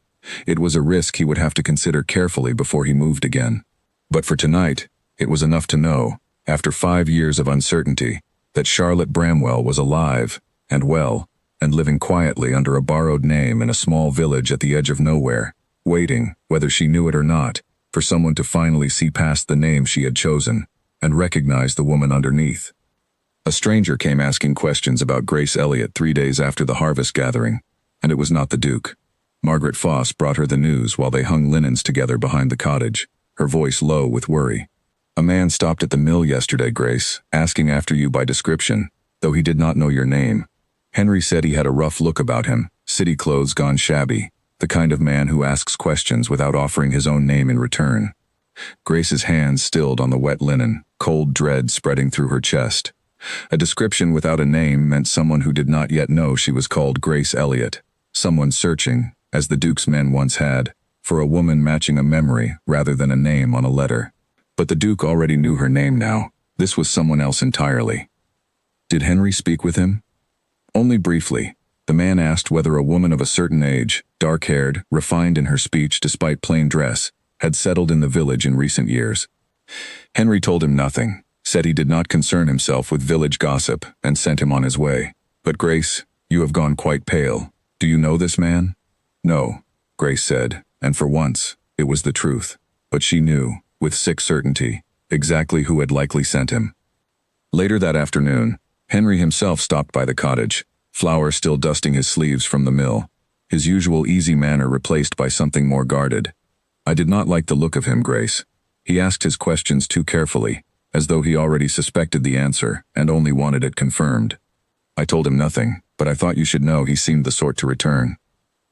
It was a risk he would have to consider carefully before he moved again. But for tonight, it was enough to know, after 5 years of uncertainty, that Charlotte Bramwell was alive and well, and living quietly under a borrowed name in a small village at the edge of nowhere, waiting, whether she knew it or not, for someone to finally see past the name she had chosen and recognize the woman underneath. A stranger came asking questions about Grace Elliott 3 days after the harvest gathering, and it was not the Duke. Margaret Foss brought her the news while they hung linens together behind the cottage, her voice low with worry. A man stopped at the mill yesterday, Grace, asking after you by description, though he did not know your name. Henry said he had a rough look about him, city clothes gone shabby, the kind of man who asks questions without offering his own name in return. Grace's hands stilled on the wet linen, cold dread spreading through her chest. A description without a name meant someone who did not yet know she was called Grace Elliott, someone searching, as the Duke's men once had, for a woman matching a memory rather than a name on a letter. But the Duke already knew her name now. This was someone else entirely. Did Henry speak with him? Only briefly. The man asked whether a woman of a certain age, dark-haired, refined in her speech despite plain dress, had settled in the village in recent years. Henry told him nothing, said he did not concern himself with village gossip, and sent him on his way. But Grace, you have gone quite pale. Do you know this man? No, Grace said, and for once, it was the truth. But she knew, with sick certainty, exactly who had likely sent him. Later that afternoon, Henry himself stopped by the cottage, Flower still dusting his sleeves from the mill, his usual easy manner replaced by something more guarded. I did not like the look of him, Grace. He asked his questions too carefully, as though he already suspected the answer and only wanted it confirmed. I told him nothing, but I thought you should know he seemed the sort to return.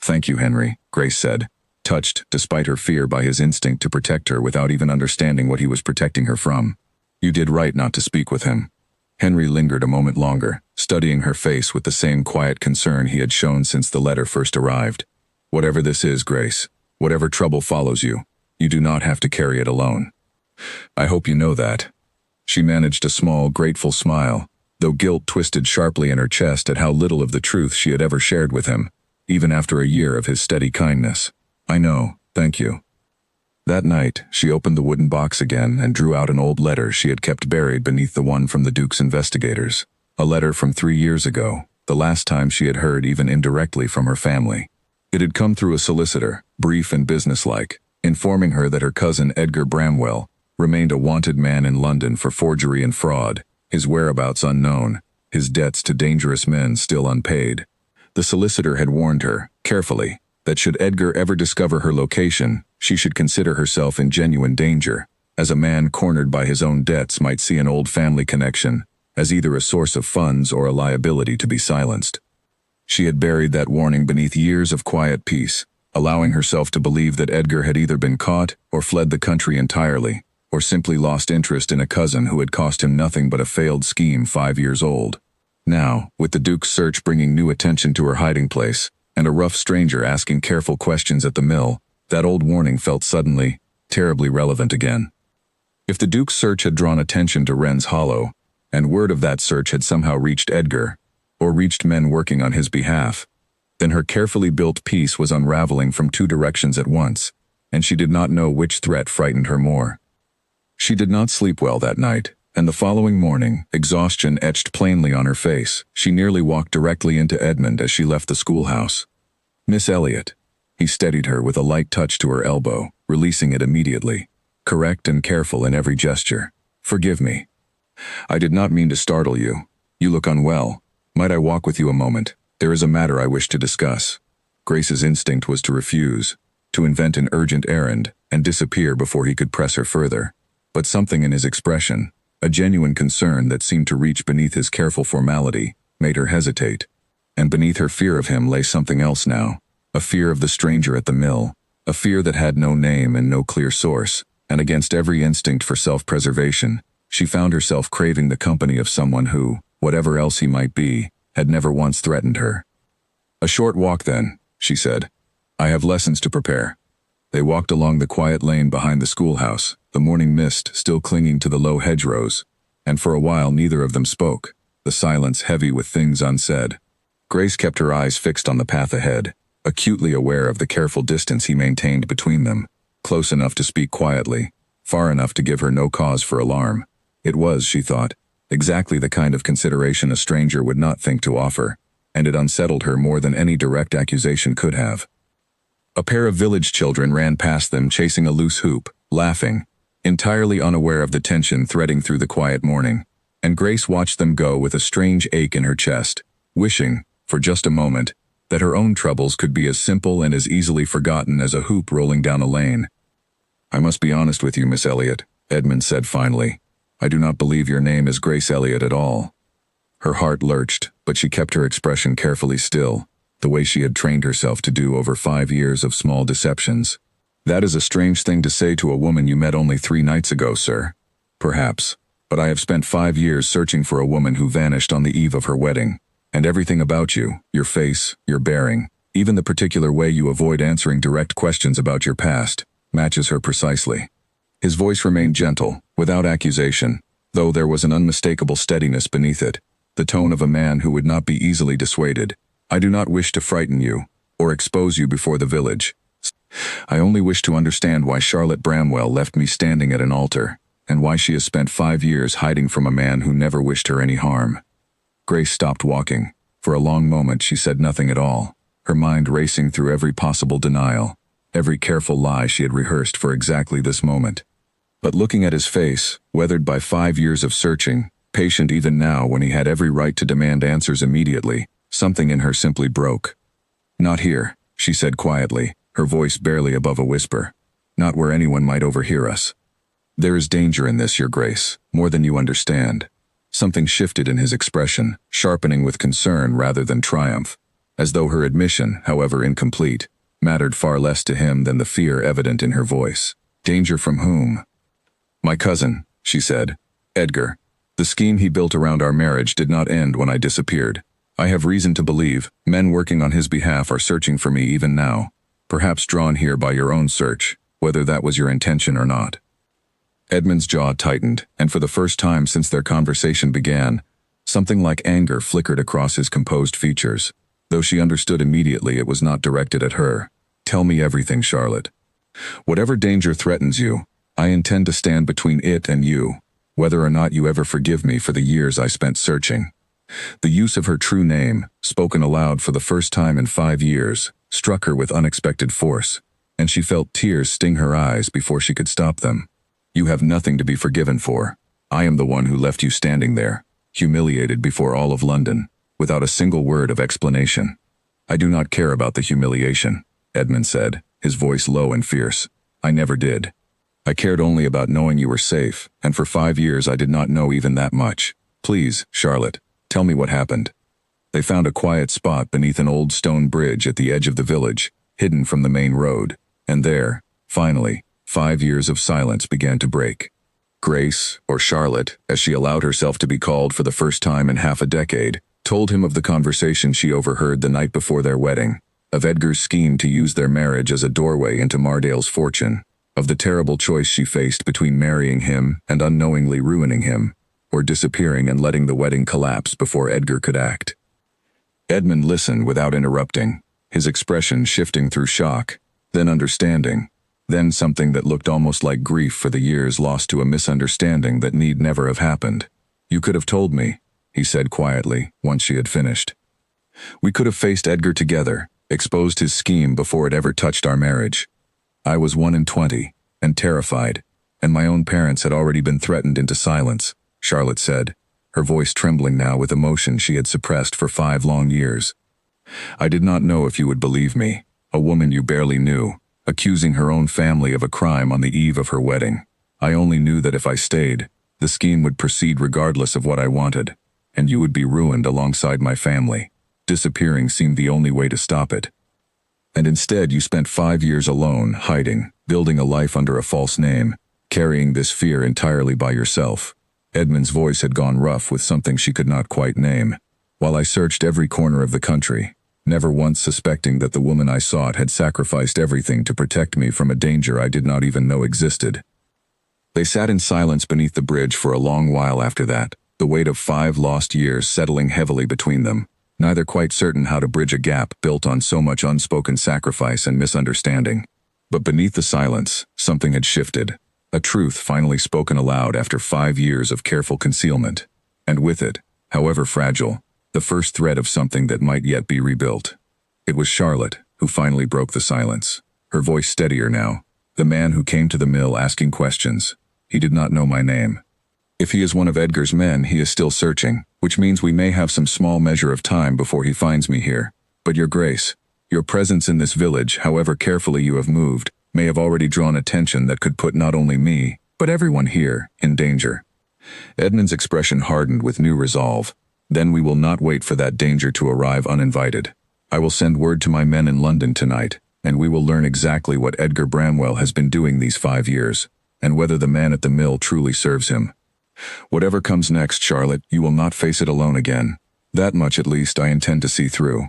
Thank you, Henry, Grace said, touched despite her fear by his instinct to protect her without even understanding what he was protecting her from. You did right not to speak with him. Henry lingered a moment longer, studying her face with the same quiet concern he had shown since the letter first arrived. Whatever this is, Grace, whatever trouble follows you, you do not have to carry it alone. I hope you know that. She managed a small, grateful smile, though guilt twisted sharply in her chest at how little of the truth she had ever shared with him, even after a year of his steady kindness. I know, thank you. That night, she opened the wooden box again and drew out an old letter she had kept buried beneath the one from the Duke's investigators. A letter from 3 years ago, the last time she had heard even indirectly from her family. It had come through a solicitor, brief and businesslike, informing her that her cousin Edgar Bramwell remained a wanted man in London for forgery and fraud, his whereabouts unknown, his debts to dangerous men still unpaid. The solicitor had warned her, carefully, that should Edgar ever discover her location, she should consider herself in genuine danger, as a man cornered by his own debts might see an old family connection as either a source of funds or a liability to be silenced. She had buried that warning beneath years of quiet peace, allowing herself to believe that Edgar had either been caught or fled the country entirely, or simply lost interest in a cousin who had cost him nothing but a failed scheme 5 years old. Now, with the Duke's search bringing new attention to her hiding place, and a rough stranger asking careful questions at the mill, that old warning felt suddenly, terribly relevant again. If the Duke's search had drawn attention to Wren's Hollow, and word of that search had somehow reached Edgar, or reached men working on his behalf, then her carefully built peace was unraveling from 2 directions at once, and she did not know which threat frightened her more. She did not sleep well that night, And the following morning, exhaustion etched plainly on her face. She nearly walked directly into Edmund as she left the schoolhouse. "Miss Elliot." He steadied her with a light touch to her elbow, releasing it immediately. Correct and careful in every gesture. "Forgive me. I did not mean to startle you. You look unwell. Might I walk with you a moment? There is a matter I wish to discuss." Grace's instinct was to refuse, to invent an urgent errand, and disappear before he could press her further. But something in his expression, a genuine concern that seemed to reach beneath his careful formality, made her hesitate. And beneath her fear of him lay something else now, a fear of the stranger at the mill, a fear that had no name and no clear source, and against every instinct for self-preservation, she found herself craving the company of someone who, whatever else he might be, had never once threatened her. "A short walk then," she said. "I have lessons to prepare." They walked along the quiet lane behind the schoolhouse, the morning mist still clinging to the low hedgerows, and for a while neither of them spoke, the silence heavy with things unsaid. Grace kept her eyes fixed on the path ahead, acutely aware of the careful distance he maintained between them, close enough to speak quietly, far enough to give her no cause for alarm. It was, she thought, exactly the kind of consideration a stranger would not think to offer, and it unsettled her more than any direct accusation could have. A pair of village children ran past them chasing a loose hoop, laughing, entirely unaware of the tension threading through the quiet morning, and Grace watched them go with a strange ache in her chest, wishing, for just a moment, that her own troubles could be as simple and as easily forgotten as a hoop rolling down a lane. "I must be honest with you, Miss Elliot," Edmund said finally. "I do not believe your name is Grace Elliot at all." Her heart lurched, but she kept her expression carefully still, the way she had trained herself to do over 5 years of small deceptions. "That is a strange thing to say to a woman you met only 3 nights ago, sir. Perhaps, but I have spent 5 years searching for a woman who vanished on the eve of her wedding. And everything about you, your face, your bearing, even the particular way you avoid answering direct questions about your past, matches her precisely." His voice remained gentle, without accusation, though there was an unmistakable steadiness beneath it, the tone of a man who would not be easily dissuaded. "I do not wish to frighten you, or expose you before the village. I only wish to understand why Charlotte Bramwell left me standing at an altar, and why she has spent 5 years hiding from a man who never wished her any harm." Grace stopped walking. For a long moment she said nothing at all, her mind racing through every possible denial, every careful lie she had rehearsed for exactly this moment. But looking at his face, weathered by 5 years of searching, patient even now when he had every right to demand answers immediately, something in her simply broke. "Not here," she said quietly, her voice barely above a whisper. "Not where anyone might overhear us. There is danger in this, Your Grace, more than you understand." Something shifted in his expression, sharpening with concern rather than triumph, as though her admission, however incomplete, mattered far less to him than the fear evident in her voice. "Danger from whom?" "My cousin," she said. "Edgar. The scheme he built around our marriage did not end when I disappeared. I have reason to believe men working on his behalf are searching for me even now, perhaps drawn here by your own search, whether that was your intention or not." Edmund's jaw tightened, and for the first time since their conversation began, something like anger flickered across his composed features, though she understood immediately it was not directed at her. "Tell me everything, Charlotte. Whatever danger threatens you, I intend to stand between it and you, whether or not you ever forgive me for the years I spent searching." The use of her true name, spoken aloud for the first time in 5 years, struck her with unexpected force, and she felt tears sting her eyes before she could stop them. "You have nothing to be forgiven for. I am the one who left you standing there, humiliated before all of London, without a single word of explanation." "I do not care about the humiliation," Edmund said, his voice low and fierce. "I never did. I cared only about knowing you were safe, and for 5 years I did not know even that much. Please, Charlotte, tell me what happened." They found a quiet spot beneath an old stone bridge at the edge of the village, hidden from the main road, and there, finally, 5 years of silence began to break. Grace, or Charlotte, as she allowed herself to be called for the first time in half a decade, told him of the conversation she overheard the night before their wedding, of Edgar's scheme to use their marriage as a doorway into Mardale's fortune, of the terrible choice she faced between marrying him and unknowingly ruining him, or disappearing and letting the wedding collapse before Edgar could act. Edmund listened without interrupting, his expression shifting through shock, then understanding, Then something that looked almost like grief for the years lost to a misunderstanding that need never have happened. "You could have told me," he said quietly, once she had finished. "We could have faced Edgar together, exposed his scheme before it ever touched our marriage. I was 1 in 20, and terrified, and my own parents had already been threatened into silence," Charlotte said, her voice trembling now with emotion she had suppressed for 5 long years. "I did not know if you would believe me, a woman you barely knew, accusing her own family of a crime on the eve of her wedding. I only knew that if I stayed, the scheme would proceed regardless of what I wanted, and you would be ruined alongside my family. Disappearing seemed the only way to stop it. And instead you spent 5 years alone, hiding, building a life under a false name, carrying this fear entirely by yourself." Edmund's voice had gone rough with something she could not quite name. "While I searched every corner of the country, never once suspecting that the woman I sought had sacrificed everything to protect me from a danger I did not even know existed." They sat in silence beneath the bridge for a long while after that, the weight of 5 lost years settling heavily between them, neither quite certain how to bridge a gap built on so much unspoken sacrifice and misunderstanding. But beneath the silence, something had shifted, a truth finally spoken aloud after 5 years of careful concealment, and with it, however fragile, the first thread of something that might yet be rebuilt. It was Charlotte who finally broke the silence, her voice steadier now. "The man who came to the mill asking questions. He did not know my name. If he is one of Edgar's men, he is still searching, which means we may have some small measure of time before he finds me here. But your grace, your presence in this village, however carefully you have moved, may have already drawn attention that could put not only me, but everyone here, in danger." Edmund's expression hardened with new resolve. "Then we will not wait for that danger to arrive uninvited. I will send word to my men in London tonight, and we will learn exactly what Edgar Bramwell has been doing these 5 years, and whether the man at the mill truly serves him. Whatever comes next, Charlotte, you will not face it alone again. That much at least I intend to see through."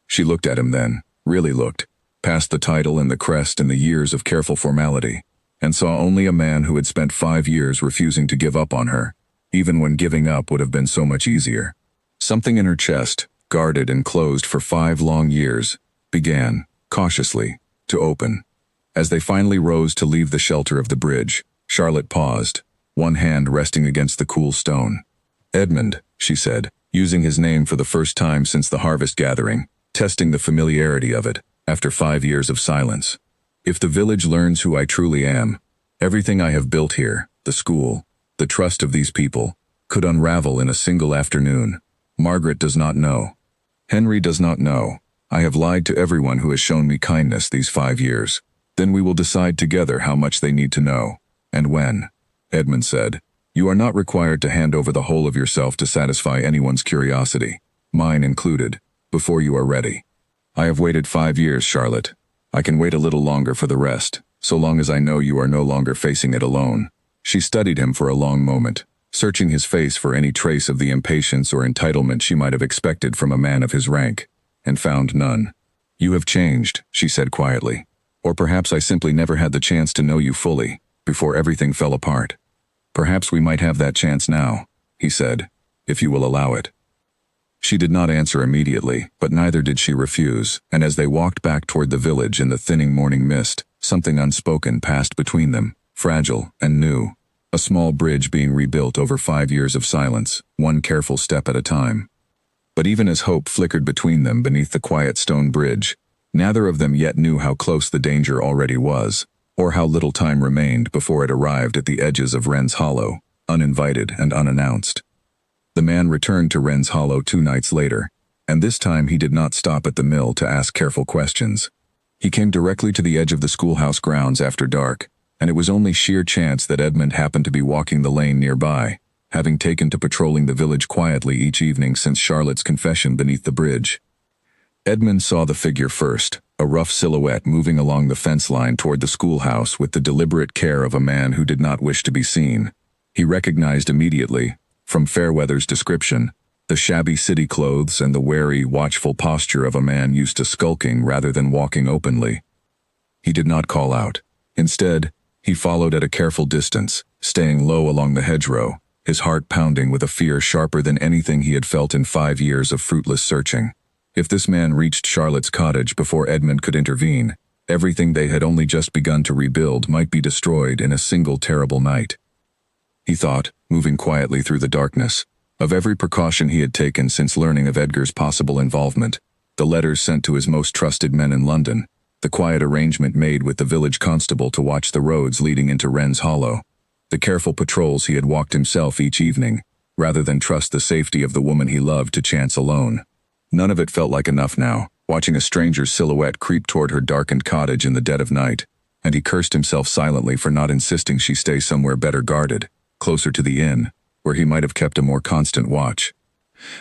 She looked at him then, really looked, past the title and the crest and the years of careful formality, and saw only a man who had spent 5 years refusing to give up on her, even when giving up would have been so much easier. Something in her chest, guarded and closed for 5 long years, began, cautiously, to open. As they finally rose to leave the shelter of the bridge, Charlotte paused, one hand resting against the cool stone. "Edmund," she said, using his name for the first time since the harvest gathering, testing the familiarity of it, after 5 years of silence. "If the village learns who I truly am, everything I have built here, the school, the trust of these people, could unravel in a single afternoon. Margaret does not know. Henry does not know. I have lied to everyone who has shown me kindness these 5 years. Then we will decide together how much they need to know, and when." Edmund said, "You are not required to hand over the whole of yourself to satisfy anyone's curiosity, mine included, before you are ready. I have waited 5 years, Charlotte. I can wait a little longer for the rest, so long as I know you are no longer facing it alone." She studied him for a long moment, searching his face for any trace of the impatience or entitlement she might have expected from a man of his rank, and found none. "You have changed," she said quietly. "Or perhaps I simply never had the chance to know you fully, before everything fell apart. Perhaps we might have that chance now," he said, "if you will allow it." She did not answer immediately, but neither did she refuse, and as they walked back toward the village in the thinning morning mist, something unspoken passed between them, fragile and new. A small bridge being rebuilt over 5 years of silence, one careful step at a time. But even as hope flickered between them beneath the quiet stone bridge, neither of them yet knew how close the danger already was, or how little time remained before it arrived at the edges of Wren's Hollow, uninvited and unannounced. The man returned to Wren's Hollow 2 nights later, and this time he did not stop at the mill to ask careful questions. He came directly to the edge of the schoolhouse grounds after dark, and it was only sheer chance that Edmund happened to be walking the lane nearby, having taken to patrolling the village quietly each evening since Charlotte's confession beneath the bridge. Edmund saw the figure first, a rough silhouette moving along the fence line toward the schoolhouse with the deliberate care of a man who did not wish to be seen. He recognized immediately, from Fairweather's description, the shabby city clothes and the wary, watchful posture of a man used to skulking rather than walking openly. He did not call out. Instead, he followed at a careful distance, staying low along the hedgerow, his heart pounding with a fear sharper than anything he had felt in 5 years of fruitless searching. If this man reached Charlotte's cottage before Edmund could intervene, Everything they had only just begun to rebuild might be destroyed in a single terrible night. He thought, moving quietly through the darkness, of every precaution he had taken since learning of Edgar's possible involvement, the letters sent to his most trusted men in London, the quiet arrangement made with the village constable to watch the roads leading into Wren's Hollow, the careful patrols he had walked himself each evening, rather than trust the safety of the woman he loved to chance alone. None of it felt like enough now, watching a stranger's silhouette creep toward her darkened cottage in the dead of night, and he cursed himself silently for not insisting she stay somewhere better guarded, closer to the inn, where he might have kept a more constant watch.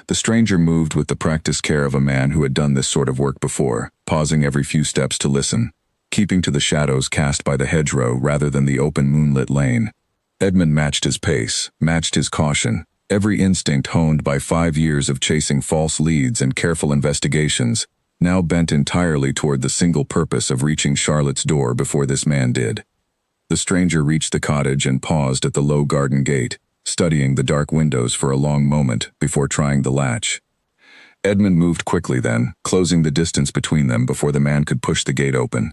The stranger moved with the practiced care of a man who had done this sort of work before, pausing every few steps to listen, keeping to the shadows cast by the hedgerow rather than the open moonlit lane. Edmund matched his pace, matched his caution, every instinct honed by 5 years of chasing false leads and careful investigations, now bent entirely toward the single purpose of reaching Charlotte's door before this man did. The stranger reached the cottage and paused at the low garden gate, studying the dark windows for a long moment before trying the latch. Edmund moved quickly then, closing the distance between them before the man could push the gate open.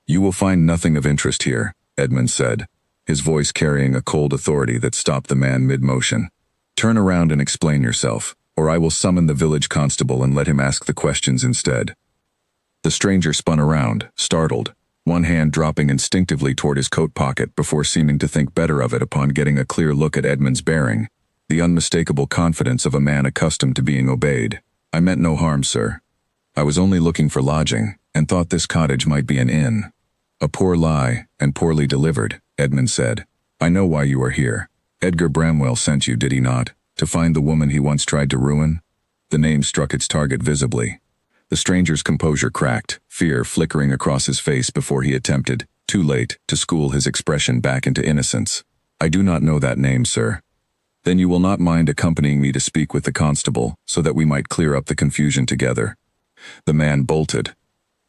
"You will find nothing of interest here," Edmund said, his voice carrying a cold authority that stopped the man mid-motion. "Turn around and explain yourself, or I will summon the village constable and let him ask the questions instead." The stranger spun around, startled, one hand dropping instinctively toward his coat pocket before seeming to think better of it upon getting a clear look at Edmund's bearing, the unmistakable confidence of a man accustomed to being obeyed. "I meant no harm, sir. I was only looking for lodging, and thought this cottage might be an inn." "A poor lie, and poorly delivered," Edmund said. "I know why you are here. Edgar Bramwell sent you, did he not, to find the woman he once tried to ruin?" The name struck its target visibly. The stranger's composure cracked, fear flickering across his face before he attempted, too late, to school his expression back into innocence. "I do not know that name, sir." "Then you will not mind accompanying me to speak with the constable, so that we might clear up the confusion together." The man bolted.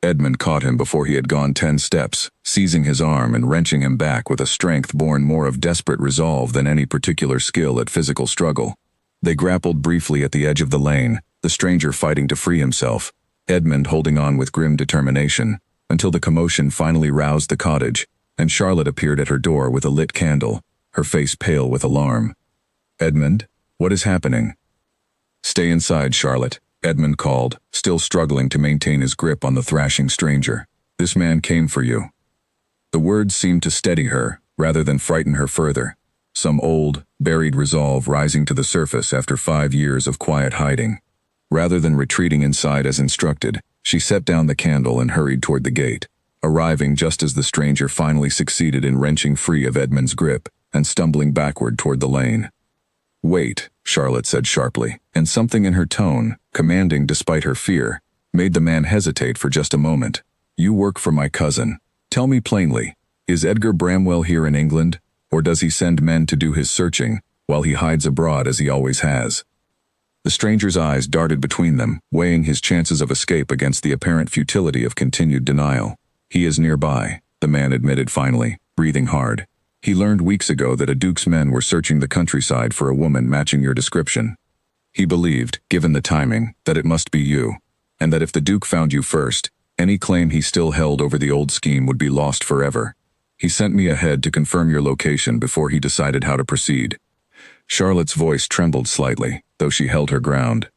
Edmund caught him before he had gone 10 steps, seizing his arm and wrenching him back with a strength born more of desperate resolve than any particular skill at physical struggle. They grappled briefly at the edge of the lane, the stranger fighting to free himself, Edmund holding on with grim determination, until the commotion finally roused the cottage, and Charlotte appeared at her door with a lit candle, her face pale with alarm. "Edmund, what is happening?" "Stay inside, Charlotte," Edmund called, still struggling to maintain his grip on the thrashing stranger. "This man came for you." The words seemed to steady her, rather than frighten her further, some old, buried resolve rising to the surface after 5 years of quiet hiding. Rather than retreating inside as instructed, she set down the candle and hurried toward the gate, arriving just as the stranger finally succeeded in wrenching free of Edmund's grip and stumbling backward toward the lane. "Wait," Charlotte said sharply, and something in her tone, commanding despite her fear, made the man hesitate for just a moment. "You work for my cousin. Tell me plainly, is Edgar Bramwell here in England, or does he send men to do his searching, while he hides abroad as he always has?" The stranger's eyes darted between them, weighing his chances of escape against the apparent futility of continued denial. "He is nearby," the man admitted finally, breathing hard. "He learned weeks ago that a duke's men were searching the countryside for a woman matching your description. He believed, given the timing, that it must be you, and that if the duke found you first, any claim he still held over the old scheme would be lost forever. He sent me ahead to confirm your location before he decided how to proceed." Charlotte's voice trembled slightly, though she held her ground.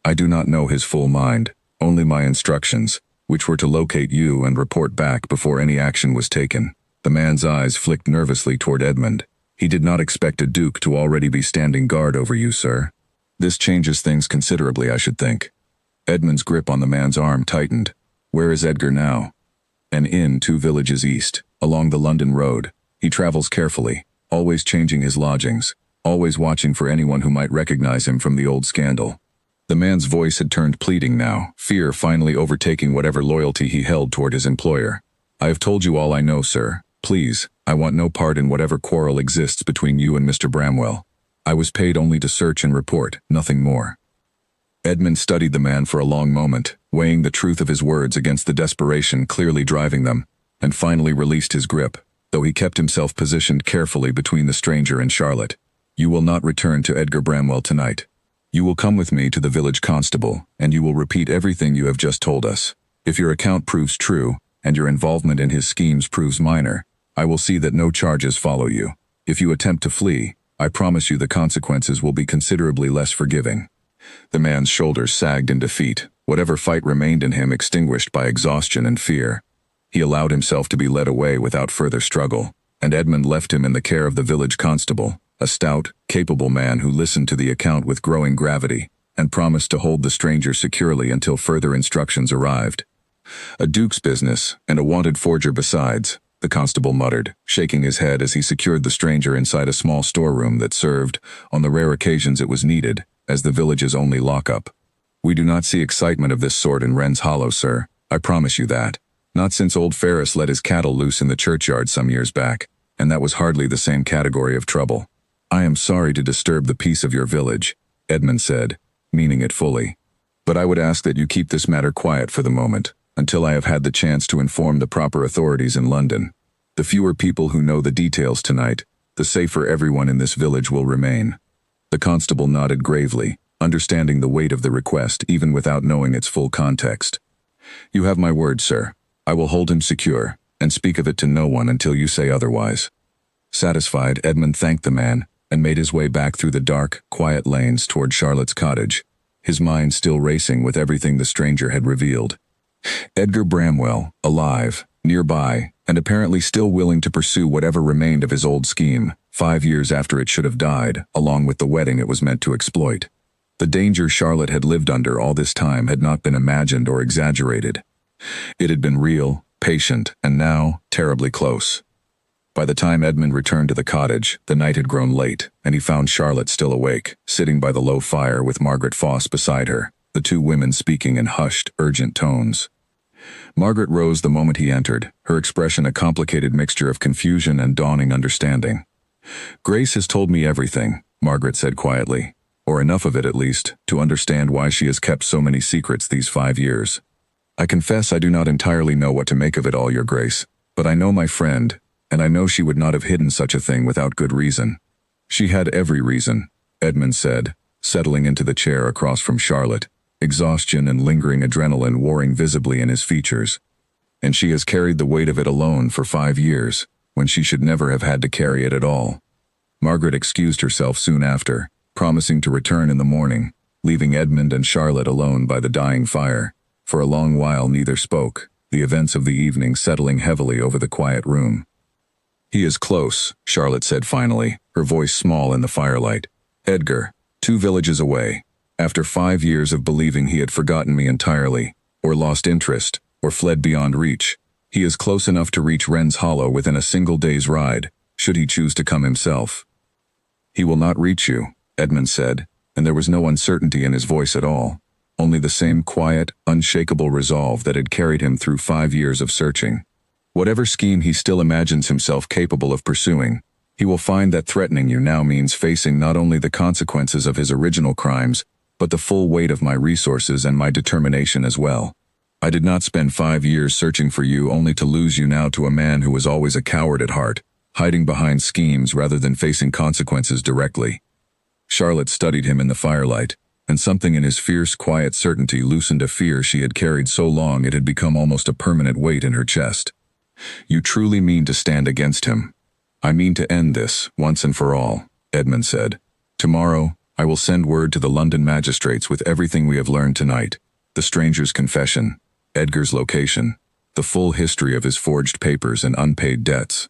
"I do not know his full mind, only my instructions, which were to locate you and report back before any action was taken." The man's eyes flicked nervously toward Edmund. "He did not expect a duke to already be standing guard over you, sir. This changes things considerably, I should think." Edmund's grip on the man's arm tightened. "Where is Edgar now?" "An inn 2 villages east, along the London road. He travels carefully, always changing his lodgings, always watching for anyone who might recognize him from the old scandal." The man's voice had turned pleading now, fear finally overtaking whatever loyalty he held toward his employer. "I have told you all I know, sir. Please, I want no part in whatever quarrel exists between you and Mr. Bramwell. I was paid only to search and report, nothing more." Edmund studied the man for a long moment, weighing the truth of his words against the desperation clearly driving them, and finally released his grip, though he kept himself positioned carefully between the stranger and Charlotte. "You will not return to Edgar Bramwell tonight. You will come with me to the village constable, and you will repeat everything you have just told us. If your account proves true, and your involvement in his schemes proves minor, I will see that no charges follow you. If you attempt to flee, I promise you the consequences will be considerably less forgiving." The man's shoulders sagged in defeat, whatever fight remained in him extinguished by exhaustion and fear. He allowed himself to be led away without further struggle, and Edmund left him in the care of the village constable, a stout, capable man who listened to the account with growing gravity, and promised to hold the stranger securely until further instructions arrived. "A duke's business, and a wanted forger besides," the constable muttered, shaking his head as he secured the stranger inside a small storeroom that served, on the rare occasions it was needed, as the village's only lockup. "We do not see excitement of this sort in Wren's Hollow, sir. I promise you that. Not since old Ferris let his cattle loose in the churchyard some years back, and that was hardly the same category of trouble." "I am sorry to disturb the peace of your village," Edmund said, meaning it fully. "But I would ask that you keep this matter quiet for the moment, until I have had the chance to inform the proper authorities in London. The fewer people who know the details tonight, the safer everyone in this village will remain." The constable nodded gravely, understanding the weight of the request even without knowing its full context. "You have my word, sir. I will hold him secure, and speak of it to no one until you say otherwise." Satisfied, Edmund thanked the man, and made his way back through the dark, quiet lanes toward Charlotte's cottage, his mind still racing with everything the stranger had revealed. Edgar Bramwell, alive, nearby, and apparently still willing to pursue whatever remained of his old scheme, 5 years after it should have died, along with the wedding it was meant to exploit. The danger Charlotte had lived under all this time had not been imagined or exaggerated. It had been real, patient, and now terribly close. By the time Edmund returned to the cottage, the night had grown late, and he found Charlotte still awake, sitting by the low fire with Margaret Foss beside her, the two women speaking in hushed, urgent tones. Margaret rose the moment he entered, her expression a complicated mixture of confusion and dawning understanding. "Grace has told me everything," Margaret said quietly, "or enough of it at least, to understand why she has kept so many secrets these 5 years. I confess I do not entirely know what to make of it all, Your Grace, but I know my friend, and I know she would not have hidden such a thing without good reason." "She had every reason," Edmund said, settling into the chair across from Charlotte, exhaustion and lingering adrenaline warring visibly in his features. "And she has carried the weight of it alone for 5 years, when she should never have had to carry it at all." Margaret excused herself soon after, promising to return in the morning, leaving Edmund and Charlotte alone by the dying fire. For a long while neither spoke, the events of the evening settling heavily over the quiet room. "He is close," Charlotte said finally, her voice small in the firelight. "Edgar, 2 villages away. After 5 years of believing he had forgotten me entirely, or lost interest, or fled beyond reach, he is close enough to reach Wren's Hollow within a single day's ride, should he choose to come himself." "He will not reach you," Edmund said, and there was no uncertainty in his voice at all, only the same quiet, unshakable resolve that had carried him through 5 years of searching. "Whatever scheme he still imagines himself capable of pursuing, he will find that threatening you now means facing not only the consequences of his original crimes, but the full weight of my resources and my determination as well. I did not spend 5 years searching for you only to lose you now to a man who was always a coward at heart, hiding behind schemes rather than facing consequences directly." Charlotte studied him in the firelight, and something in his fierce, quiet certainty loosened a fear she had carried so long it had become almost a permanent weight in her chest. "You truly mean to stand against him?" "I mean to end this, once and for all," Edmund said. "Tomorrow, I will send word to the London magistrates with everything we have learned tonight, the stranger's confession, Edgar's location, the full history of his forged papers and unpaid debts.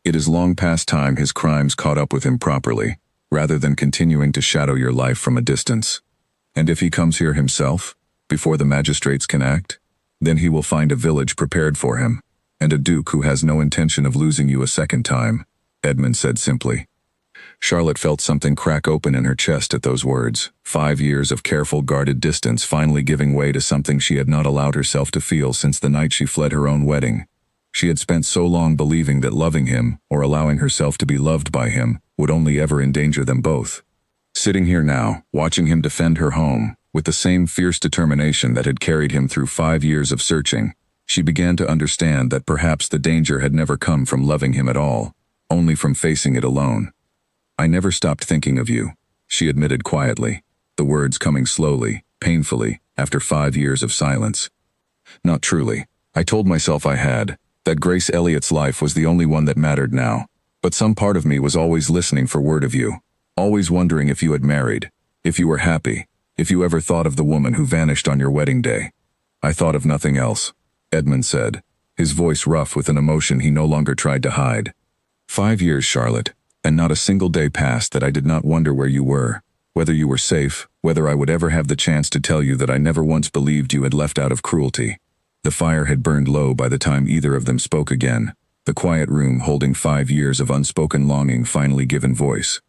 It is long past time his crimes caught up with him properly, rather than continuing to shadow your life from a distance. And if he comes here himself, before the magistrates can act, then he will find a village prepared for him, and a duke who has no intention of losing you a second time," Edmund said simply. Charlotte felt something crack open in her chest at those words, 5 years of careful, guarded distance finally giving way to something she had not allowed herself to feel since the night she fled her own wedding. She had spent so long believing that loving him, or allowing herself to be loved by him, would only ever endanger them both. Sitting here now, watching him defend her home, with the same fierce determination that had carried him through 5 years of searching, she began to understand that perhaps the danger had never come from loving him at all, only from facing it alone. "I never stopped thinking of you," she admitted quietly, the words coming slowly, painfully, after 5 years of silence. "Not truly. I told myself I had, that Grace Elliott's life was the only one that mattered now. But some part of me was always listening for word of you, always wondering if you had married, if you were happy, if you ever thought of the woman who vanished on your wedding day. I thought of nothing else, Edmund said, his voice rough with an emotion he no longer tried to hide. 5 years, Charlotte, and not a single day passed that I did not wonder where you were, whether you were safe, whether I would ever have the chance to tell you that I never once believed you had left out of cruelty. The fire had burned low by the time either of them spoke again, the quiet room holding 5 years of unspoken longing finally given voice.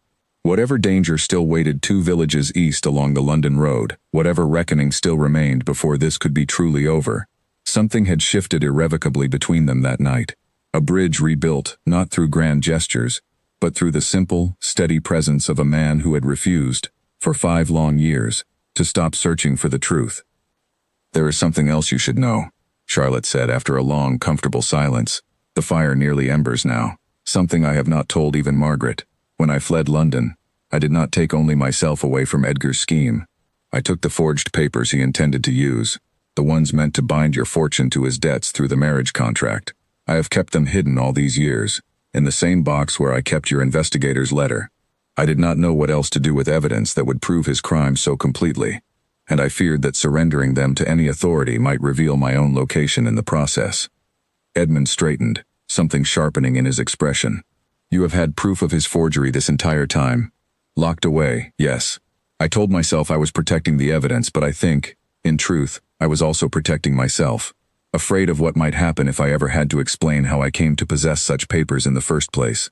Whatever danger still waited 2 villages east along the London road, whatever reckoning still remained before this could be truly over, something had shifted irrevocably between them that night. A bridge rebuilt, not through grand gestures, but through the simple, steady presence of a man who had refused, for 5 long years, to stop searching for the truth. There is something else you should know, Charlotte said after a long, comfortable silence, the fire nearly embers now. Something I have not told even Margaret. When I fled London, I did not take only myself away from Edgar's scheme. I took the forged papers he intended to use, the ones meant to bind your fortune to his debts through the marriage contract. I have kept them hidden all these years, in the same box where I kept your investigator's letter. I did not know what else to do with evidence that would prove his crime so completely, and I feared that surrendering them to any authority might reveal my own location in the process. Edmund straightened, something sharpening in his expression. You have had proof of his forgery this entire time. Locked away, yes. I told myself I was protecting the evidence, but I think, in truth, I was also protecting myself, afraid of what might happen if I ever had to explain how I came to possess such papers in the first place.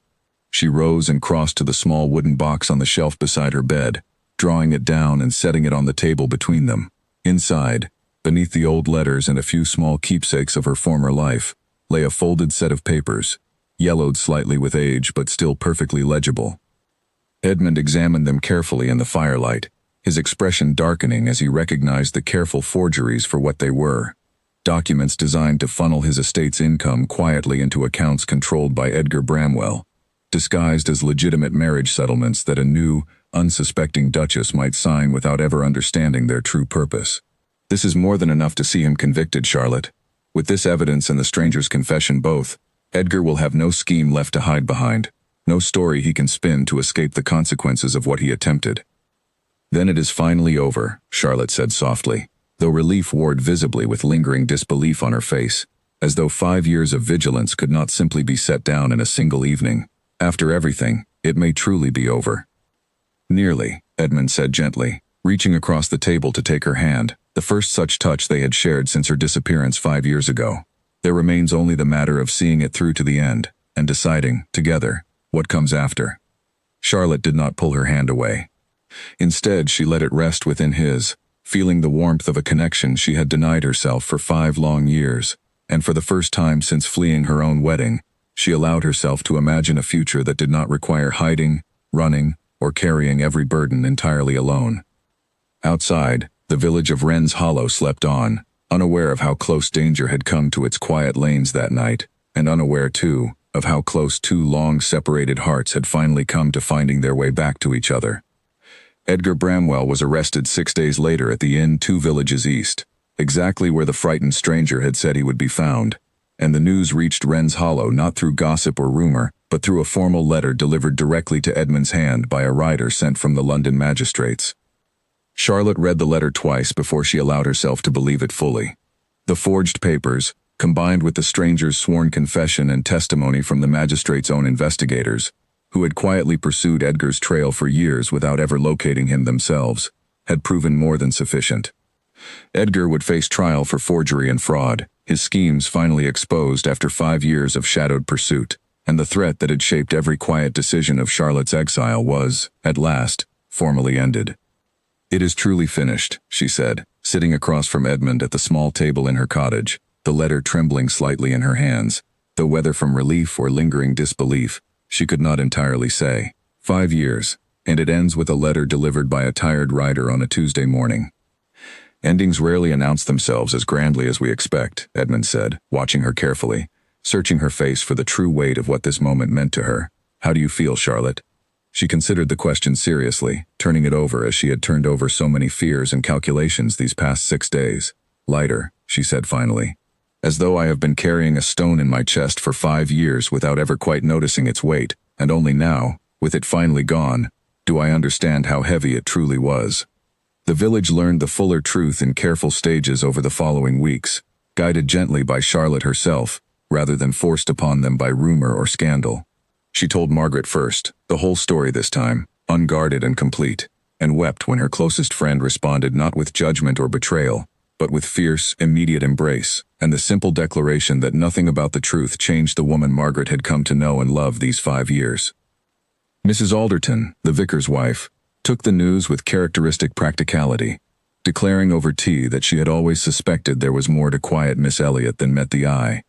She rose and crossed to the small wooden box on the shelf beside her bed, drawing it down and setting it on the table between them. Inside, beneath the old letters and a few small keepsakes of her former life, lay a folded set of papers, yellowed slightly with age but still perfectly legible. Edmund examined them carefully in the firelight, his expression darkening as he recognized the careful forgeries for what they were. Documents designed to funnel his estate's income quietly into accounts controlled by Edgar Bramwell, disguised as legitimate marriage settlements that a new, unsuspecting duchess might sign without ever understanding their true purpose. This is more than enough to see him convicted, Charlotte. With this evidence and the stranger's confession both, Edgar will have no scheme left to hide behind, no story he can spin to escape the consequences of what he attempted. Then it is finally over, Charlotte said softly, though relief warred visibly with lingering disbelief on her face, as though 5 years of vigilance could not simply be set down in a single evening. After everything, it may truly be over. Nearly, Edmund said gently, reaching across the table to take her hand, the first such touch they had shared since her disappearance 5 years ago. There remains only the matter of seeing it through to the end, and deciding, together, what comes after. Charlotte did not pull her hand away. Instead, she let it rest within his, feeling the warmth of a connection she had denied herself for 5 long years, and for the first time since fleeing her own wedding, she allowed herself to imagine a future that did not require hiding, running, or carrying every burden entirely alone. Outside, the village of Wren's Hollow slept on, unaware of how close danger had come to its quiet lanes that night, and unaware, too, of how close 2 long-separated hearts had finally come to finding their way back to each other. Edgar Bramwell was arrested 6 days later at the inn 2 villages east, exactly where the frightened stranger had said he would be found, and the news reached Wren's Hollow not through gossip or rumor, but through a formal letter delivered directly to Edmund's hand by a rider sent from the London magistrates. Charlotte read the letter twice before she allowed herself to believe it fully. The forged papers, combined with the stranger's sworn confession and testimony from the magistrate's own investigators, who had quietly pursued Edgar's trail for years without ever locating him themselves, had proven more than sufficient. Edgar would face trial for forgery and fraud, his schemes finally exposed after 5 years of shadowed pursuit, and the threat that had shaped every quiet decision of Charlotte's exile was, at last, formally ended. It is truly finished, she said, sitting across from Edmund at the small table in her cottage, the letter trembling slightly in her hands, though whether from relief or lingering disbelief, she could not entirely say. 5 years, and it ends with a letter delivered by a tired rider on a Tuesday morning. Endings rarely announce themselves as grandly as we expect, Edmund said, watching her carefully, searching her face for the true weight of what this moment meant to her. How do you feel, Charlotte? She considered the question seriously, turning it over as she had turned over so many fears and calculations these past 6 days. Lighter, she said finally. as though I have been carrying a stone in my chest for 5 years without ever quite noticing its weight, and only now, with it finally gone, do I understand how heavy it truly was. The village learned the fuller truth in careful stages over the following weeks, guided gently by Charlotte herself, rather than forced upon them by rumor or scandal. She told Margaret first, the whole story this time, unguarded and complete, and wept when her closest friend responded not with judgment or betrayal, but with fierce, immediate embrace, and the simple declaration that nothing about the truth changed the woman Margaret had come to know and love these 5 years. Mrs. Alderton, the vicar's wife, took the news with characteristic practicality, declaring over tea that she had always suspected there was more to quiet Miss Elliot than met the eye,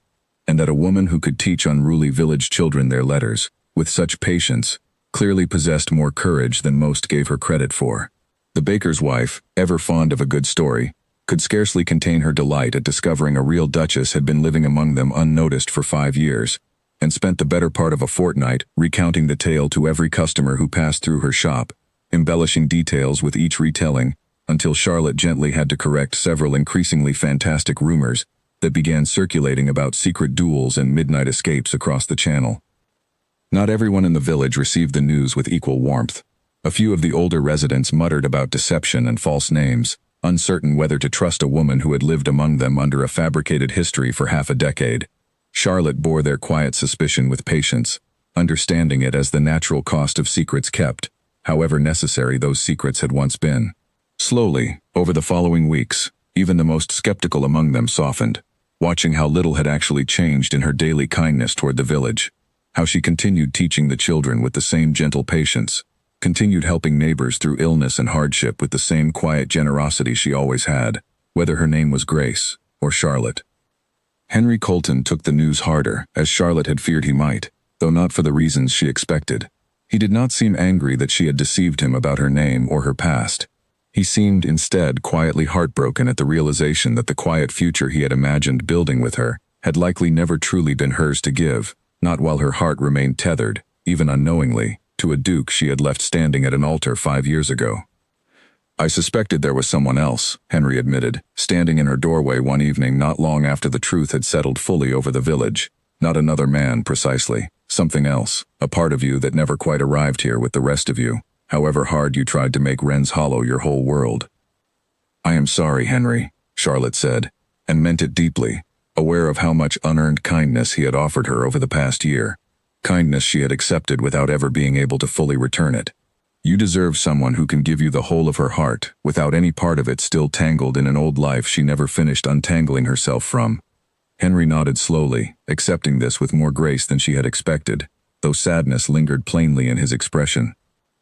and that a woman who could teach unruly village children their letters, with such patience, clearly possessed more courage than most gave her credit for. The baker's wife, ever fond of a good story, could scarcely contain her delight at discovering a real duchess had been living among them unnoticed for 5 years, and spent the better part of a fortnight recounting the tale to every customer who passed through her shop, embellishing details with each retelling, until Charlotte gently had to correct several increasingly fantastic rumors that began circulating about secret duels and midnight escapes across the channel. Not everyone in the village received the news with equal warmth. A few of the older residents muttered about deception and false names, uncertain whether to trust a woman who had lived among them under a fabricated history for half a decade. Charlotte bore their quiet suspicion with patience, understanding it as the natural cost of secrets kept, however necessary those secrets had once been. Slowly, over the following weeks, even the most skeptical among them softened, watching how little had actually changed in her daily kindness toward the village, how she continued teaching the children with the same gentle patience, continued helping neighbors through illness and hardship with the same quiet generosity she always had, whether her name was Grace or Charlotte. Henry Colton took the news harder, as Charlotte had feared he might, though not for the reasons she expected. He did not seem angry that she had deceived him about her name or her past. He seemed, instead, quietly heartbroken at the realization that the quiet future he had imagined building with her had likely never truly been hers to give, not while her heart remained tethered, even unknowingly, to a duke she had left standing at an altar 5 years ago. "I suspected there was someone else," Henry admitted, standing in her doorway one evening not long after the truth had settled fully over the village. "Not another man, precisely. Something else, a part of you that never quite arrived here with the rest of you, however hard you tried to make Wren's Hollow your whole world." "I am sorry, Henry," Charlotte said, and meant it deeply, aware of how much unearned kindness he had offered her over the past year, kindness she had accepted without ever being able to fully return it. "You deserve someone who can give you the whole of her heart, without any part of it still tangled in an old life she never finished untangling herself from." Henry nodded slowly, accepting this with more grace than she had expected, though sadness lingered plainly in his expression.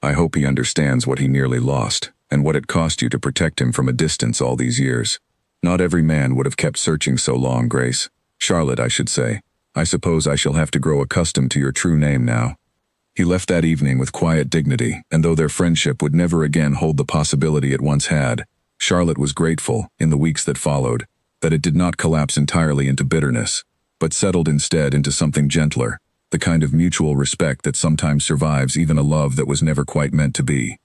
"I hope he understands what he nearly lost, and what it cost you to protect him from a distance all these years. Not every man would have kept searching so long, Grace. Charlotte, I should say. I suppose I shall have to grow accustomed to your true name now." He left that evening with quiet dignity, and though their friendship would never again hold the possibility it once had, Charlotte was grateful, in the weeks that followed, that it did not collapse entirely into bitterness, but settled instead into something gentler, the kind of mutual respect that sometimes survives even a love that was never quite meant to be.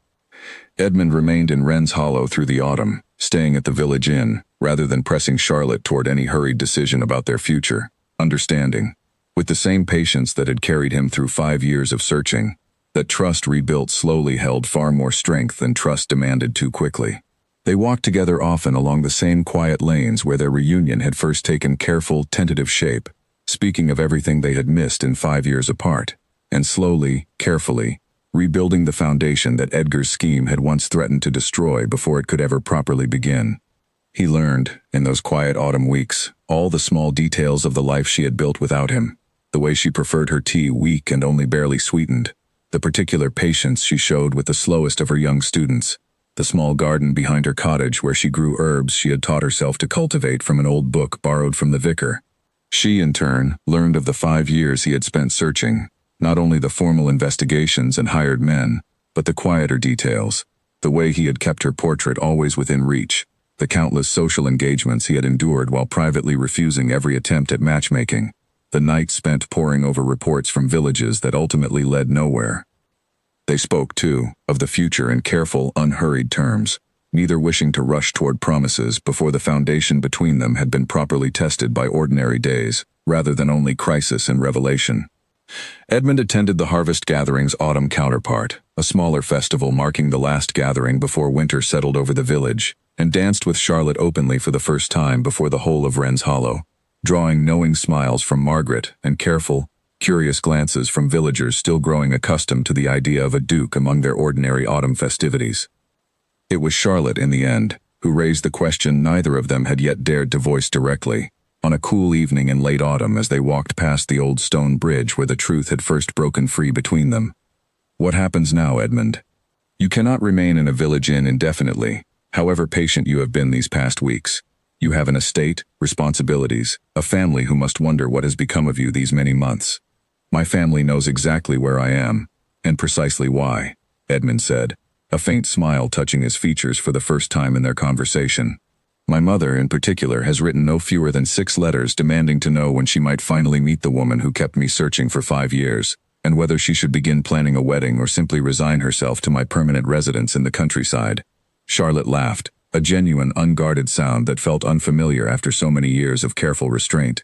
Edmund remained in Wren's Hollow through the autumn, staying at the village inn, rather than pressing Charlotte toward any hurried decision about their future, understanding, with the same patience that had carried him through 5 years of searching, that trust rebuilt slowly held far more strength than trust demanded too quickly. They walked together often along the same quiet lanes where their reunion had first taken careful, tentative shape, speaking of everything they had missed in 5 years apart, and slowly, carefully, rebuilding the foundation that Edgar's scheme had once threatened to destroy before it could ever properly begin. He learned, in those quiet autumn weeks, all the small details of the life she had built without him, the way she preferred her tea weak and only barely sweetened, the particular patience she showed with the slowest of her young students, the small garden behind her cottage where she grew herbs she had taught herself to cultivate from an old book borrowed from the vicar. She, in turn, learned of the 5 years he had spent searching, not only the formal investigations and hired men, but the quieter details, the way he had kept her portrait always within reach, the countless social engagements he had endured while privately refusing every attempt at matchmaking, the nights spent poring over reports from villages that ultimately led nowhere. They spoke, too, of the future in careful, unhurried terms, neither wishing to rush toward promises before the foundation between them had been properly tested by ordinary days, rather than only crisis and revelation. Edmund attended the Harvest Gathering's autumn counterpart, a smaller festival marking the last gathering before winter settled over the village, and danced with Charlotte openly for the first time before the whole of Wren's Hollow, drawing knowing smiles from Margaret and careful, curious glances from villagers still growing accustomed to the idea of a duke among their ordinary autumn festivities. It was Charlotte, in the end, who raised the question neither of them had yet dared to voice directly, on a cool evening in late autumn as they walked past the old stone bridge where the truth had first broken free between them. "What happens now, Edmund? You cannot remain in a village inn indefinitely, however patient you have been these past weeks. You have an estate, responsibilities, a family who must wonder what has become of you these many months." "My family knows exactly where I am, and precisely why," Edmund said, a faint smile touching his features for the first time in their conversation. "My mother, in particular, has written no fewer than 6 letters demanding to know when she might finally meet the woman who kept me searching for 5 years, and whether she should begin planning a wedding or simply resign herself to my permanent residence in the countryside." Charlotte laughed, a genuine, unguarded sound that felt unfamiliar after so many years of careful restraint.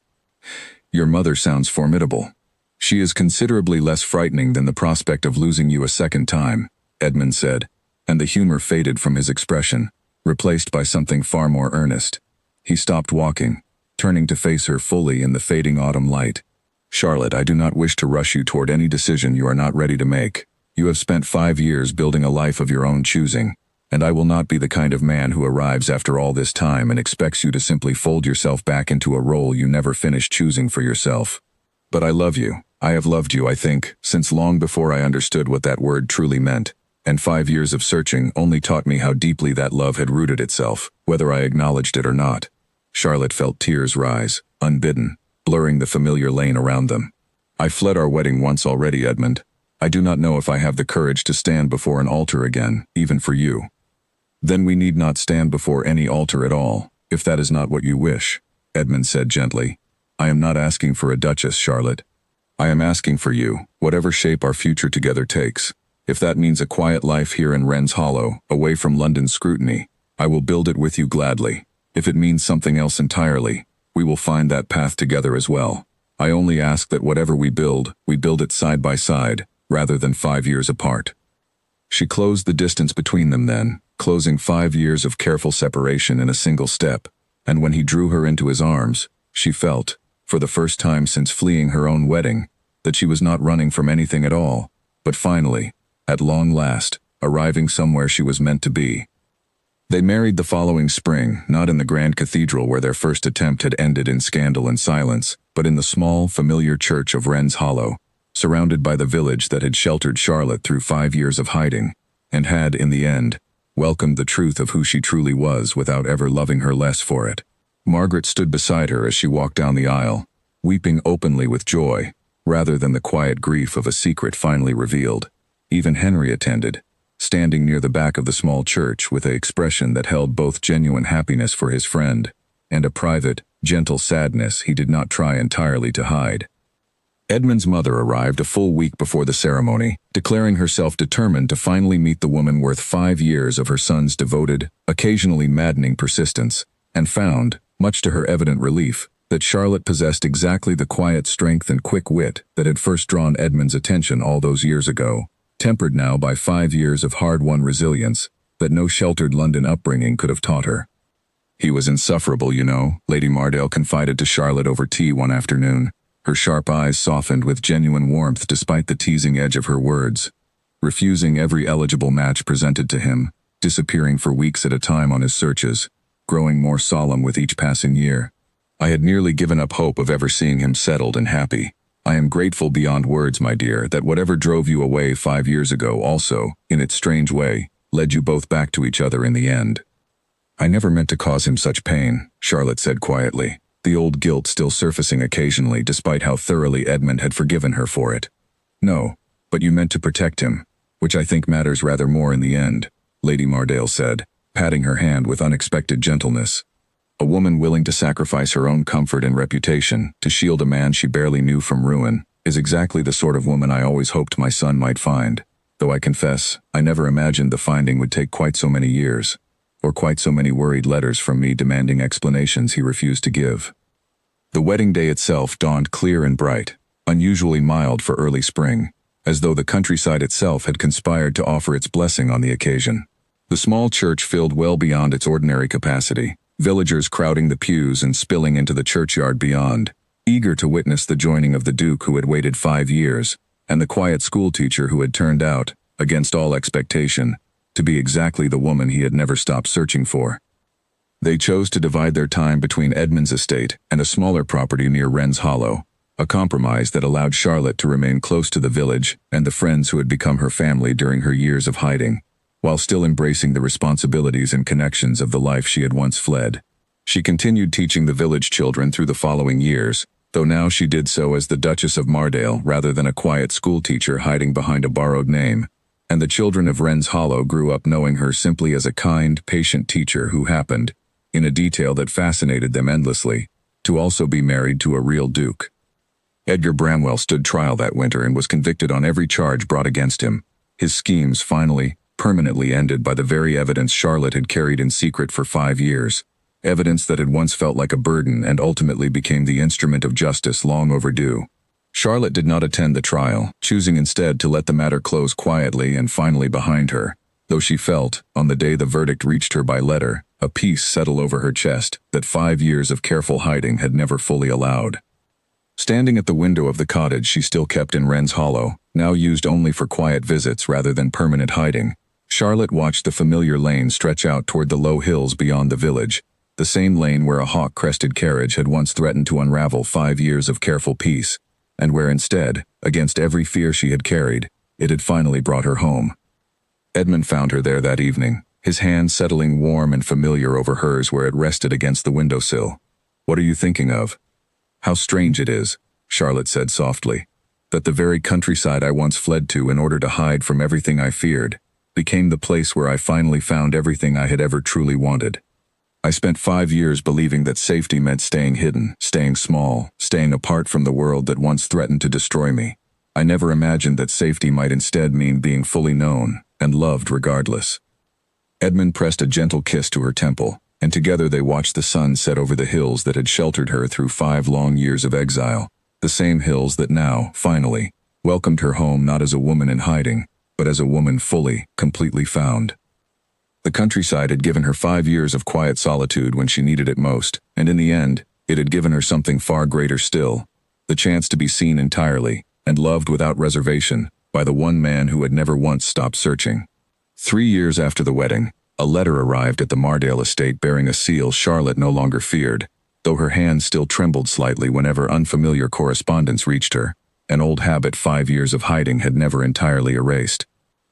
"Your mother sounds formidable. She is considerably less frightening than the prospect of losing you a second time," Edmund said, and the humor faded from his expression, replaced by something far more earnest. He stopped walking, turning to face her fully in the fading autumn light. "Charlotte, I do not wish to rush you toward any decision you are not ready to make. You have spent 5 years building a life of your own choosing, and I will not be the kind of man who arrives after all this time and expects you to simply fold yourself back into a role you never finished choosing for yourself. But I love you. I have loved you, I think, since long before I understood what that word truly meant. And 5 years of searching only taught me how deeply that love had rooted itself, whether I acknowledged it or not." Charlotte felt tears rise, unbidden, blurring the familiar lane around them. "I fled our wedding once already, Edmund. I do not know if I have the courage to stand before an altar again, even for you." "Then we need not stand before any altar at all, if that is not what you wish," Edmund said gently. "I am not asking for a duchess, Charlotte. I am asking for you, whatever shape our future together takes. If that means a quiet life here in Wren's Hollow, away from London's scrutiny, I will build it with you gladly. If it means something else entirely, we will find that path together as well. I only ask that whatever we build it side by side, rather than 5 years apart." She closed the distance between them then, closing 5 years of careful separation in a single step, and when he drew her into his arms, she felt, for the first time since fleeing her own wedding, that she was not running from anything at all, but finally, at long last, arriving somewhere she was meant to be. They married the following spring, not in the grand cathedral where their first attempt had ended in scandal and silence, but in the small, familiar church of Wren's Hollow, surrounded by the village that had sheltered Charlotte through 5 years of hiding, and had, in the end, welcomed the truth of who she truly was without ever loving her less for it. Margaret stood beside her as she walked down the aisle, weeping openly with joy, rather than the quiet grief of a secret finally revealed. Even Henry attended, standing near the back of the small church with an expression that held both genuine happiness for his friend and a private, gentle sadness he did not try entirely to hide. Edmund's mother arrived a full week before the ceremony, declaring herself determined to finally meet the woman worth 5 years of her son's devoted, occasionally maddening persistence, and found, much to her evident relief, that Charlotte possessed exactly the quiet strength and quick wit that had first drawn Edmund's attention all those years ago, tempered now by 5 years of hard-won resilience that no sheltered London upbringing could have taught her. "He was insufferable, you know," Lady Mardale confided to Charlotte over tea one afternoon, her sharp eyes softened with genuine warmth despite the teasing edge of her words. "Refusing every eligible match presented to him, disappearing for weeks at a time on his searches, growing more solemn with each passing year. I had nearly given up hope of ever seeing him settled and happy. I am grateful beyond words, my dear, that whatever drove you away 5 years ago also, in its strange way, led you both back to each other in the end." "I never meant to cause him such pain," Charlotte said quietly, the old guilt still surfacing occasionally despite how thoroughly Edmund had forgiven her for it. "No, but you meant to protect him, which I think matters rather more in the end," Lady Mardale said, patting her hand with unexpected gentleness. "A woman willing to sacrifice her own comfort and reputation to shield a man she barely knew from ruin is exactly the sort of woman I always hoped my son might find, though I confess I never imagined the finding would take quite so many years. or quite so many worried letters from me demanding explanations he refused to give. The wedding day itself dawned clear and bright, unusually mild for early spring, as though the countryside itself had conspired to offer its blessing on the occasion. The small church filled well beyond its ordinary capacity, villagers crowding the pews and spilling into the churchyard beyond, eager to witness the joining of the Duke who had waited 5 years, and the quiet schoolteacher who had turned out, against all expectation, to be exactly the woman he had never stopped searching for. They chose to divide their time between Edmund's estate and a smaller property near Wren's Hollow, a compromise that allowed Charlotte to remain close to the village and the friends who had become her family during her years of hiding, while still embracing the responsibilities and connections of the life she had once fled. She continued teaching the village children through the following years, though now she did so as the Duchess of Mardale rather than a quiet schoolteacher hiding behind a borrowed name, and the children of Wren's Hollow grew up knowing her simply as a kind, patient teacher who happened, in a detail that fascinated them endlessly, to also be married to a real duke. Edgar Bramwell stood trial that winter and was convicted on every charge brought against him, his schemes finally, permanently ended by the very evidence Charlotte had carried in secret for 5 years, evidence that had once felt like a burden and ultimately became the instrument of justice long overdue. Charlotte did not attend the trial, choosing instead to let the matter close quietly and finally behind her, though she felt, on the day the verdict reached her by letter, a peace settle over her chest that 5 years of careful hiding had never fully allowed. Standing at the window of the cottage she still kept in Wren's Hollow, now used only for quiet visits rather than permanent hiding, Charlotte watched the familiar lane stretch out toward the low hills beyond the village, the same lane where a hawk-crested carriage had once threatened to unravel 5 years of careful peace, and where instead, against every fear she had carried, it had finally brought her home. Edmund found her there that evening, his hand settling warm and familiar over hers where it rested against the windowsill. "What are you thinking of?" "How strange it is," Charlotte said softly, "that the very countryside I once fled to in order to hide from everything I feared, became the place where I finally found everything I had ever truly wanted. I spent 5 years believing that safety meant staying hidden, staying small, staying apart from the world that once threatened to destroy me. I never imagined that safety might instead mean being fully known and loved regardless." Edmund pressed a gentle kiss to her temple, and together they watched the sun set over the hills that had sheltered her through 5 long years of exile, the same hills that now, finally, welcomed her home not as a woman in hiding, but as a woman fully, completely found. The countryside had given her 5 years of quiet solitude when she needed it most, and in the end, it had given her something far greater still, the chance to be seen entirely, and loved without reservation, by the one man who had never once stopped searching. 3 years after the wedding, a letter arrived at the Mardale estate bearing a seal Charlotte no longer feared, though her hand still trembled slightly whenever unfamiliar correspondence reached her, an old habit 5 years of hiding had never entirely erased.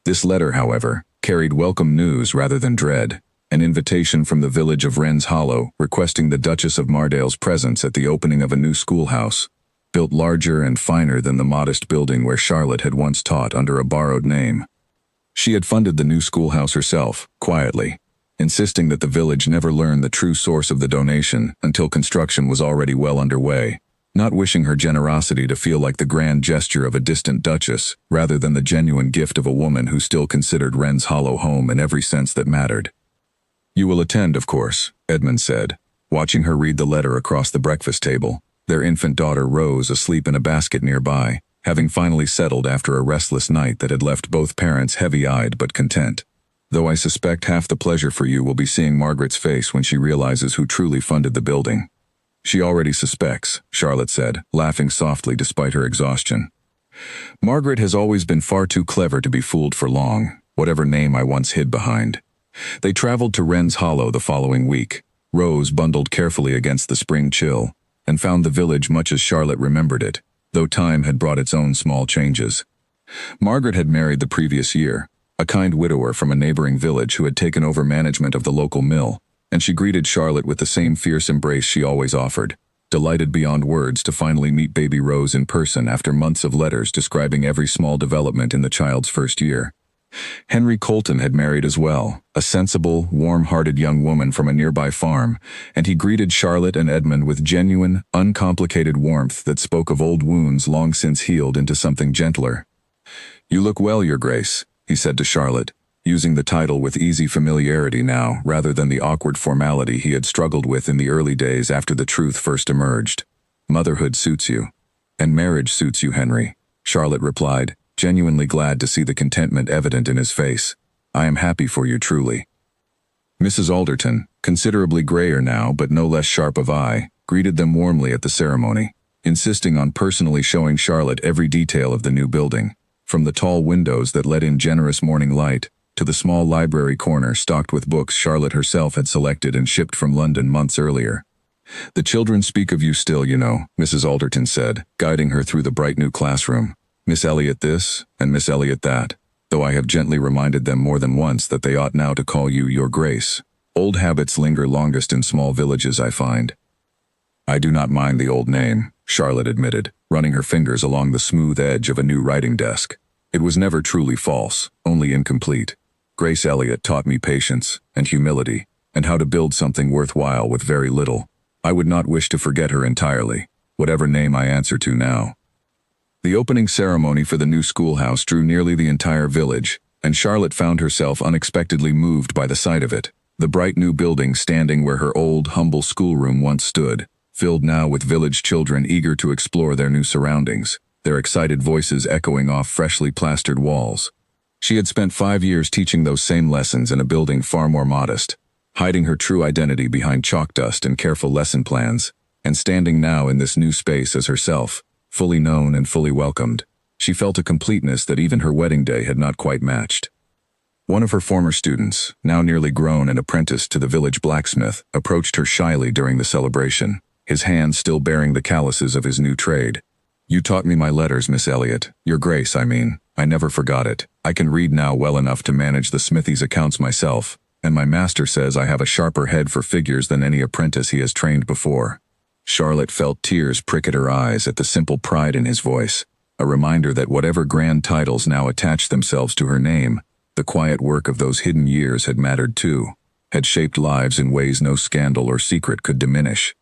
This letter, however, carried welcome news rather than dread, an invitation from the village of Wren's Hollow requesting the Duchess of Mardale's presence at the opening of a new schoolhouse, built larger and finer than the modest building where Charlotte had once taught under a borrowed name. She had funded the new schoolhouse herself, quietly, insisting that the village never learn the true source of the donation until construction was already well underway, not wishing her generosity to feel like the grand gesture of a distant duchess rather than the genuine gift of a woman who still considered Wren's Hollow home in every sense that mattered. "You will attend, of course," Edmund said, watching her read the letter across the breakfast table, their infant daughter Rose asleep in a basket nearby, having finally settled after a restless night that had left both parents heavy-eyed but content. "Though I suspect half the pleasure for you will be seeing Margaret's face when she realizes who truly funded the building." "She already suspects," Charlotte said, laughing softly despite her exhaustion. "Margaret has always been far too clever to be fooled for long, whatever name I once hid behind." They traveled to Wren's Hollow the following week, Rose bundled carefully against the spring chill, and found the village much as Charlotte remembered it, though time had brought its own small changes. Margaret had married the previous year, a kind widower from a neighboring village who had taken over management of the local mill, and she greeted Charlotte with the same fierce embrace she always offered, delighted beyond words to finally meet baby Rose in person after months of letters describing every small development in the child's first year. Henry Colton had married as well, a sensible, warm-hearted young woman from a nearby farm, and he greeted Charlotte and Edmund with genuine, uncomplicated warmth that spoke of old wounds long since healed into something gentler. "You look well, Your Grace," he said to Charlotte, using the title with easy familiarity now rather than the awkward formality he had struggled with in the early days after the truth first emerged. "Motherhood suits you. And marriage suits you, Henry," Charlotte replied, genuinely glad to see the contentment evident in his face. "I am happy for you truly." Mrs. Alderton, considerably grayer now but no less sharp of eye, greeted them warmly at the ceremony, insisting on personally showing Charlotte every detail of the new building, from the tall windows that let in generous morning light, to the small library corner stocked with books Charlotte herself had selected and shipped from London months earlier. "The children speak of you still, you know," Mrs. Alderton said, guiding her through the bright new classroom. "Miss Elliot this, and Miss Elliot that, though I have gently reminded them more than once that they ought now to call you Your Grace. Old habits linger longest in small villages, I find." "I do not mind the old name," Charlotte admitted, running her fingers along the smooth edge of a new writing desk. "It was never truly false, only incomplete. Grace Elliot taught me patience and humility, and how to build something worthwhile with very little. I would not wish to forget her entirely, whatever name I answer to now." The opening ceremony for the new schoolhouse drew nearly the entire village, and Charlotte found herself unexpectedly moved by the sight of it. The bright new building standing where her old, humble schoolroom once stood, filled now with village children eager to explore their new surroundings, their excited voices echoing off freshly plastered walls. She had spent 5 years teaching those same lessons in a building far more modest, hiding her true identity behind chalk dust and careful lesson plans, and standing now in this new space as herself, fully known and fully welcomed. She felt a completeness that even her wedding day had not quite matched. One of her former students, now nearly grown and apprenticed to the village blacksmith, approached her shyly during the celebration, his hand still bearing the calluses of his new trade. "You taught me my letters, Miss Elliot, Your Grace, I mean. I never forgot it. I can read now well enough to manage the smithy's accounts myself, and my master says I have a sharper head for figures than any apprentice he has trained before." Charlotte felt tears prick at her eyes at the simple pride in his voice, a reminder that whatever grand titles now attached themselves to her name, the quiet work of those hidden years had mattered too, had shaped lives in ways no scandal or secret could diminish.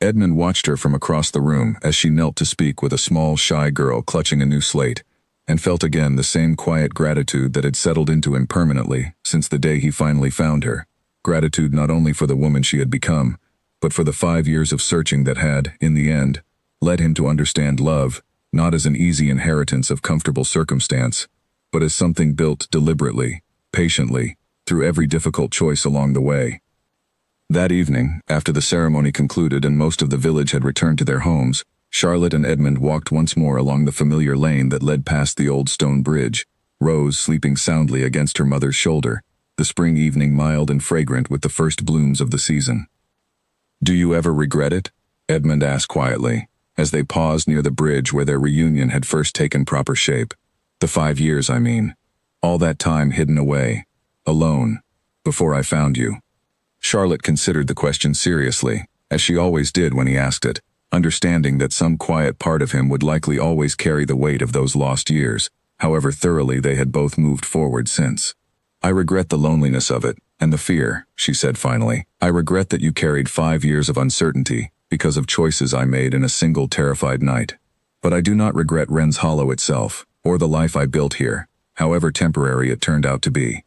Edmund watched her from across the room as she knelt to speak with a small, shy girl clutching a new slate, and felt again the same quiet gratitude that had settled into him permanently since the day he finally found her. Gratitude not only for the woman she had become, but for the 5 years of searching that had, in the end, led him to understand love, not as an easy inheritance of comfortable circumstance, but as something built deliberately, patiently, through every difficult choice along the way. That evening, after the ceremony concluded and most of the village had returned to their homes, Charlotte and Edmund walked once more along the familiar lane that led past the old stone bridge, Rose sleeping soundly against her mother's shoulder, the spring evening mild and fragrant with the first blooms of the season. "Do you ever regret it?" Edmund asked quietly, as they paused near the bridge where their reunion had first taken proper shape. "The 5 years, I mean. All that time hidden away, alone, before I found you." Charlotte considered the question seriously, as she always did when he asked it, understanding that some quiet part of him would likely always carry the weight of those lost years, however thoroughly they had both moved forward since. "I regret the loneliness of it, and the fear," she said finally. "I regret that you carried 5 years of uncertainty, because of choices I made in a single terrified night. But I do not regret Wren's Hollow itself, or the life I built here, however temporary it turned out to be.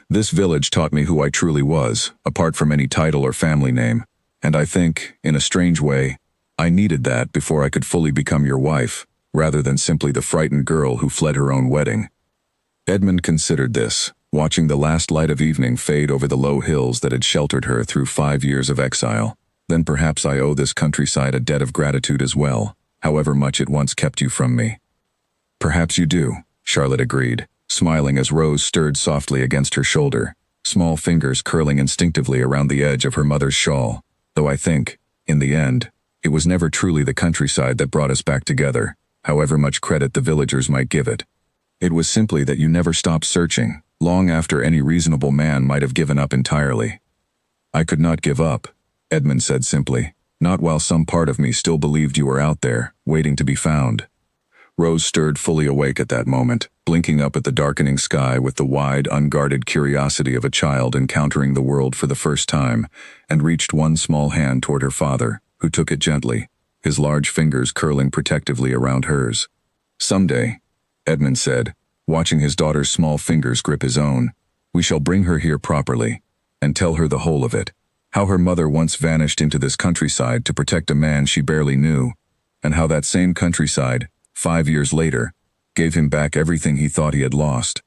This village taught me who I truly was, apart from any title or family name, and I think, in a strange way, I needed that before I could fully become your wife, rather than simply the frightened girl who fled her own wedding." Edmund considered this, watching the last light of evening fade over the low hills that had sheltered her through 5 years of exile. "Then perhaps I owe this countryside a debt of gratitude as well, however much it once kept you from me." "Perhaps you do," Charlotte agreed, smiling as Rose stirred softly against her shoulder, small fingers curling instinctively around the edge of her mother's shawl, "though I think, in the end, it was never truly the countryside that brought us back together, however much credit the villagers might give it. It was simply that you never stopped searching, long after any reasonable man might have given up entirely." "I could not give up," Edmund said simply, "not while some part of me still believed you were out there, waiting to be found." Rose stirred fully awake at that moment, blinking up at the darkening sky with the wide, unguarded curiosity of a child encountering the world for the first time, and reached one small hand toward her father, who took it gently, his large fingers curling protectively around hers. "Someday," Edmund said, watching his daughter's small fingers grip his own. "We shall bring her here properly, and tell her the whole of it. How her mother once vanished into this countryside to protect a man she barely knew, and how that same countryside, 5 years later, gave him back everything he thought he had lost."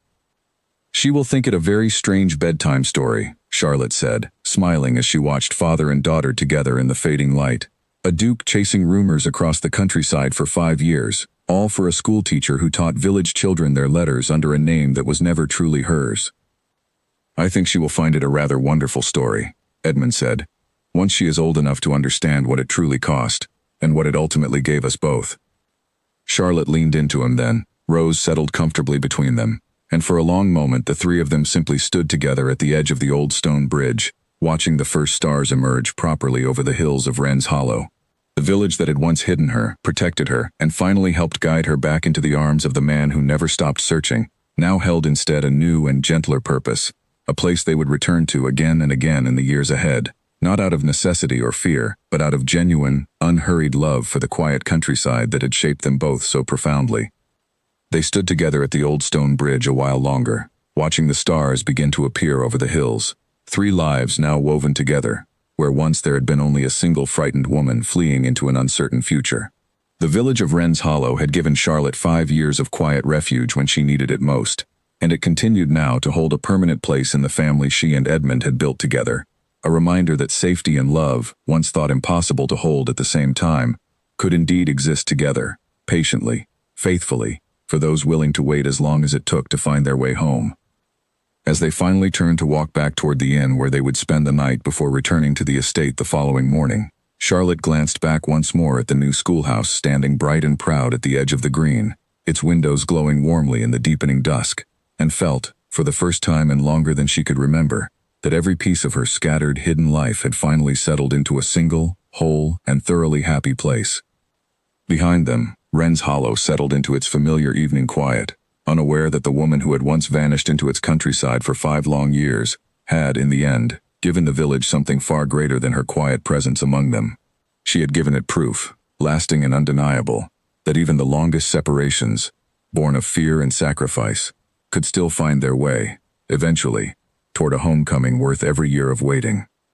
"She will think it a very strange bedtime story," Charlotte said, smiling as she watched father and daughter together in the fading light. A duke chasing rumors across the countryside for 5 years, all for a schoolteacher who taught village children their letters under a name that was never truly hers. "I think she will find it a rather wonderful story," Edmund said, "once she is old enough to understand what it truly cost, and what it ultimately gave us both." Charlotte leaned into him then, Rose settled comfortably between them, and for a long moment the three of them simply stood together at the edge of the old stone bridge, watching the first stars emerge properly over the hills of Wren's Hollow. The village that had once hidden her, protected her, and finally helped guide her back into the arms of the man who never stopped searching, now held instead a new and gentler purpose, a place they would return to again and again in the years ahead, not out of necessity or fear, but out of genuine, unhurried love for the quiet countryside that had shaped them both so profoundly. They stood together at the old stone bridge a while longer, watching the stars begin to appear over the hills, 3 lives now woven together, where once there had been only a single frightened woman fleeing into an uncertain future. The village of Wren's Hollow had given Charlotte 5 years of quiet refuge when she needed it most, and it continued now to hold a permanent place in the family she and Edmund had built together, a reminder that safety and love, once thought impossible to hold at the same time, could indeed exist together, patiently, faithfully, for those willing to wait as long as it took to find their way home. As they finally turned to walk back toward the inn where they would spend the night before returning to the estate the following morning, Charlotte glanced back once more at the new schoolhouse standing bright and proud at the edge of the green, its windows glowing warmly in the deepening dusk, and felt, for the first time in longer than she could remember, that every piece of her scattered, hidden life had finally settled into a single, whole, and thoroughly happy place. Behind them, Wren's Hollow settled into its familiar evening quiet, unaware that the woman who had once vanished into its countryside for 5 long years had, in the end, given the village something far greater than her quiet presence among them. She had given it proof, lasting and undeniable, that even the longest separations, born of fear and sacrifice, could still find their way, eventually, toward a homecoming worth every year of waiting.